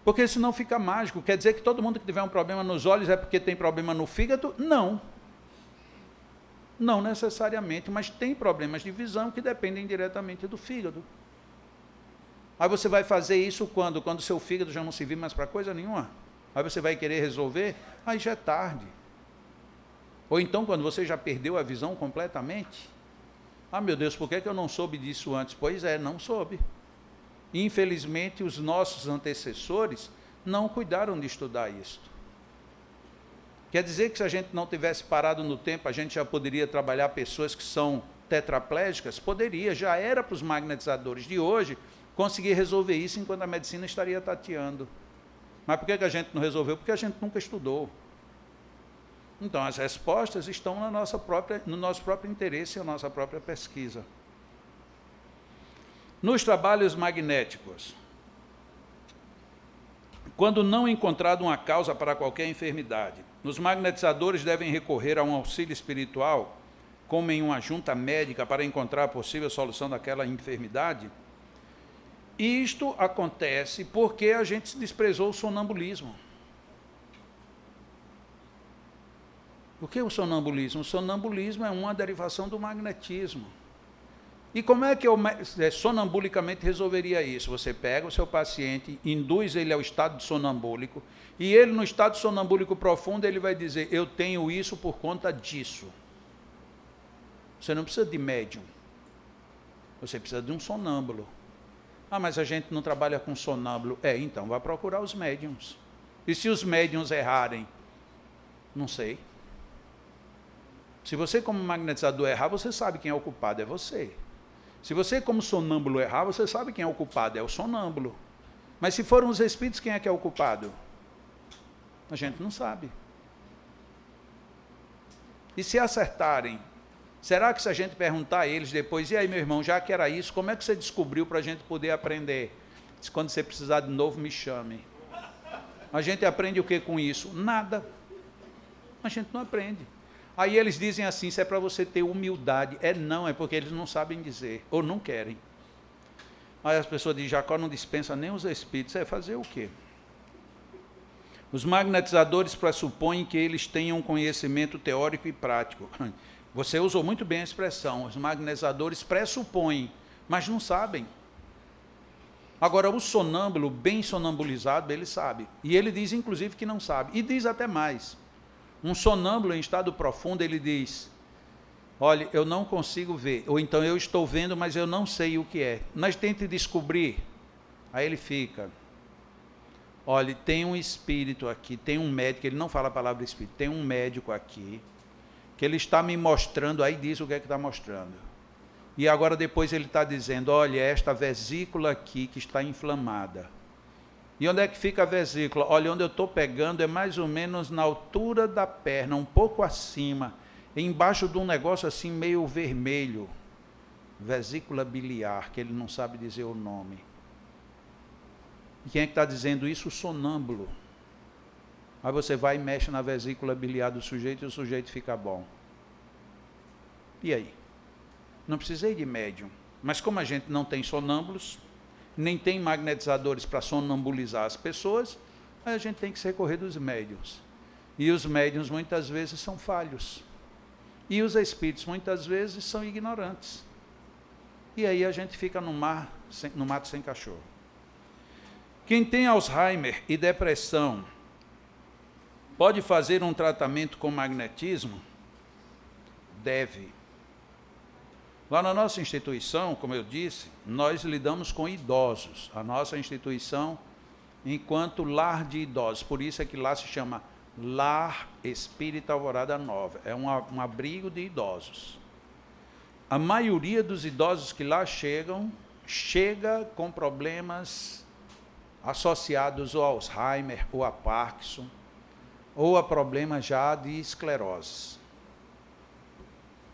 Porque senão fica mágico. Quer dizer que todo mundo que tiver um problema nos olhos é porque tem problema no fígado? Não. Não necessariamente, mas tem problemas de visão que dependem diretamente do fígado. Aí você vai fazer isso quando? Quando o seu fígado já não servir mais para coisa nenhuma. Aí você vai querer resolver, aí já é tarde. Ou então quando você já perdeu a visão completamente. Ah, meu Deus, por que eu não soube disso antes? Pois é, não soube. Infelizmente, os nossos antecessores não cuidaram de estudar isto. Quer dizer que se a gente não tivesse parado no tempo, a gente já poderia trabalhar pessoas que são tetraplégicas? Poderia, já era para os magnetizadores de hoje conseguir resolver isso enquanto a medicina estaria tateando. Mas por que a gente não resolveu? Porque a gente nunca estudou. Então, as respostas estão no nosso próprio interesse e na nossa própria pesquisa. Nos trabalhos magnéticos, quando não encontrada uma causa para qualquer enfermidade, os magnetizadores devem recorrer a um auxílio espiritual, como em uma junta médica, para encontrar a possível solução daquela enfermidade. Isto acontece porque a gente desprezou o sonambulismo. O que é o sonambulismo? O sonambulismo é uma derivação do magnetismo. E como é que eu sonambulicamente resolveria isso? Você pega o seu paciente, induz ele ao estado sonambúlico, e ele no estado sonambúlico profundo, ele vai dizer, eu tenho isso por conta disso. Você não precisa de médium. Você precisa de um sonâmbulo. Ah, mas a gente não trabalha com sonâmbulo. Então, vai procurar os médiums. E se os médiums errarem? Não sei. Se você, como magnetizador, errar, você sabe quem é o culpado, é você. Se você, como sonâmbulo, errar, você sabe quem é o culpado, é o sonâmbulo. Mas se foram os espíritos, quem é que é o culpado? A gente não sabe. E se acertarem? Será que se a gente perguntar a eles depois, e aí, meu irmão, já que era isso, como é que você descobriu para a gente poder aprender? Diz, quando você precisar de novo, me chame. A gente aprende o que com isso? Nada. A gente não aprende. Aí eles dizem assim, isso é para você ter humildade. Não, é porque eles não sabem dizer, ou não querem. Aí as pessoas dizem, Jacó não dispensa nem os espíritos. Fazer o quê? Os magnetizadores pressupõem que eles tenham conhecimento teórico e prático. Você usou muito bem a expressão, os magnetizadores pressupõem, mas não sabem. Agora, o sonâmbulo, bem sonambulizado, ele sabe. E ele diz, inclusive, que não sabe. E diz até mais. Um sonâmbulo em estado profundo, ele diz, olha, eu não consigo ver, ou então eu estou vendo, mas eu não sei o que é. Mas tente descobrir. Aí ele fica, olha, tem um espírito aqui, tem um médico, ele não fala a palavra espírito, tem um médico aqui, que ele está me mostrando, aí diz o que é que está mostrando. E agora depois ele está dizendo, olha, esta vesícula aqui que está inflamada. E onde é que fica a vesícula? Olha, onde eu estou pegando é mais ou menos na altura da perna, um pouco acima, embaixo de um negócio assim meio vermelho. Vesícula biliar, que ele não sabe dizer o nome. E quem é que está dizendo isso? O sonâmbulo. Aí você vai e mexe na vesícula biliar do sujeito e o sujeito fica bom. E aí? Não precisei de médium. Mas como a gente não tem sonâmbulos, nem tem magnetizadores para sonambulizar as pessoas, aí a gente tem que se recorrer dos médiums. E os médiums muitas vezes são falhos. E os espíritos muitas vezes são ignorantes. E aí a gente fica no mato sem cachorro. Quem tem Alzheimer e depressão pode fazer um tratamento com magnetismo? Deve. Lá na nossa instituição, como eu disse, nós lidamos com idosos. A nossa instituição, enquanto lar de idosos, por isso é que lá se chama Lar Espírita Alvorada Nova. É um abrigo de idosos. A maioria dos idosos que lá chega com problemas associados ao Alzheimer ou a Parkinson, ou a problema já de esclerose.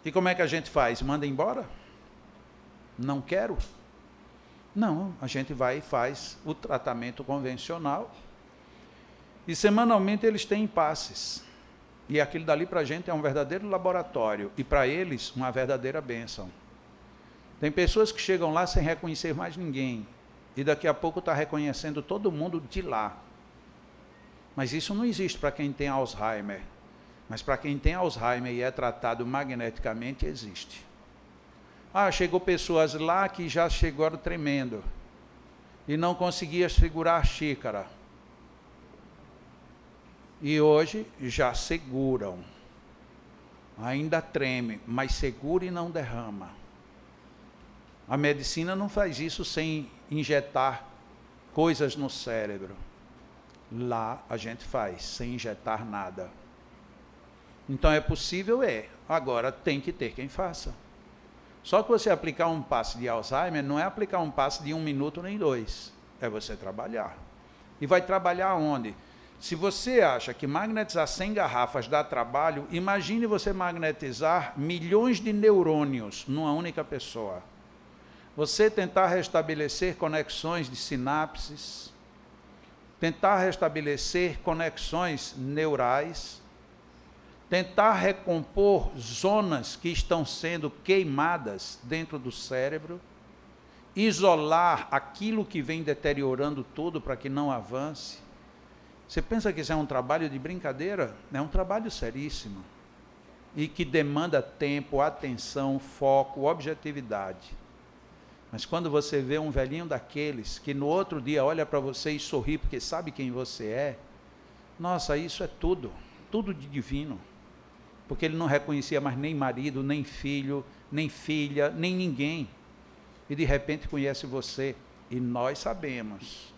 E como é que a gente faz? Manda embora? Não quero? Não, a gente vai e faz o tratamento convencional. E semanalmente eles têm impasses. E aquilo dali para a gente é um verdadeiro laboratório. E para eles, uma verdadeira bênção. Tem pessoas que chegam lá sem reconhecer mais ninguém. E daqui a pouco está reconhecendo todo mundo de lá. Mas isso não existe para quem tem Alzheimer. Mas para quem tem Alzheimer e é tratado magneticamente, existe. Chegou pessoas lá que já chegaram tremendo. E não conseguia segurar a xícara. E hoje já seguram. Ainda treme, mas segura e não derrama. A medicina não faz isso sem injetar coisas no cérebro. Lá a gente faz, sem injetar nada. Então é possível? É. Agora tem que ter quem faça. Só que você aplicar um passe de Alzheimer não é aplicar um passe de 1 minuto nem 2. É você trabalhar. E vai trabalhar onde? Se você acha que magnetizar 100 garrafas dá trabalho, imagine você magnetizar milhões de neurônios numa única pessoa. Você tentar restabelecer conexões de sinapses, tentar restabelecer conexões neurais, tentar recompor zonas que estão sendo queimadas dentro do cérebro, isolar aquilo que vem deteriorando tudo para que não avance. Você pensa que isso é um trabalho de brincadeira? É um trabalho seríssimo e que demanda tempo, atenção, foco, objetividade. Mas quando você vê um velhinho daqueles que no outro dia olha para você e sorri porque sabe quem você é, nossa, isso é tudo, tudo de divino. Porque ele não reconhecia mais nem marido, nem filho, nem filha, nem ninguém. E de repente conhece você. E nós sabemos.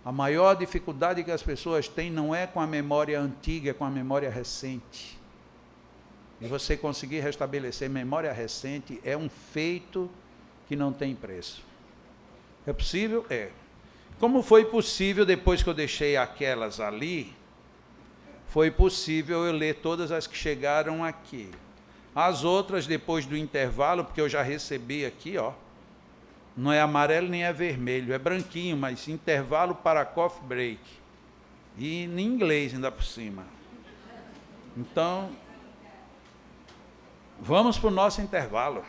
A maior dificuldade que as pessoas têm não é com a memória antiga, é com a memória recente. E você conseguir restabelecer memória recente é um feito que não tem preço. É possível? É. Como foi possível, depois que eu deixei aquelas ali, foi possível eu ler todas as que chegaram aqui. As outras, depois do intervalo, porque eu já recebi aqui, ó, não é amarelo nem é vermelho, é branquinho, mas intervalo para coffee break. E em inglês ainda por cima. Então, vamos para o nosso intervalo.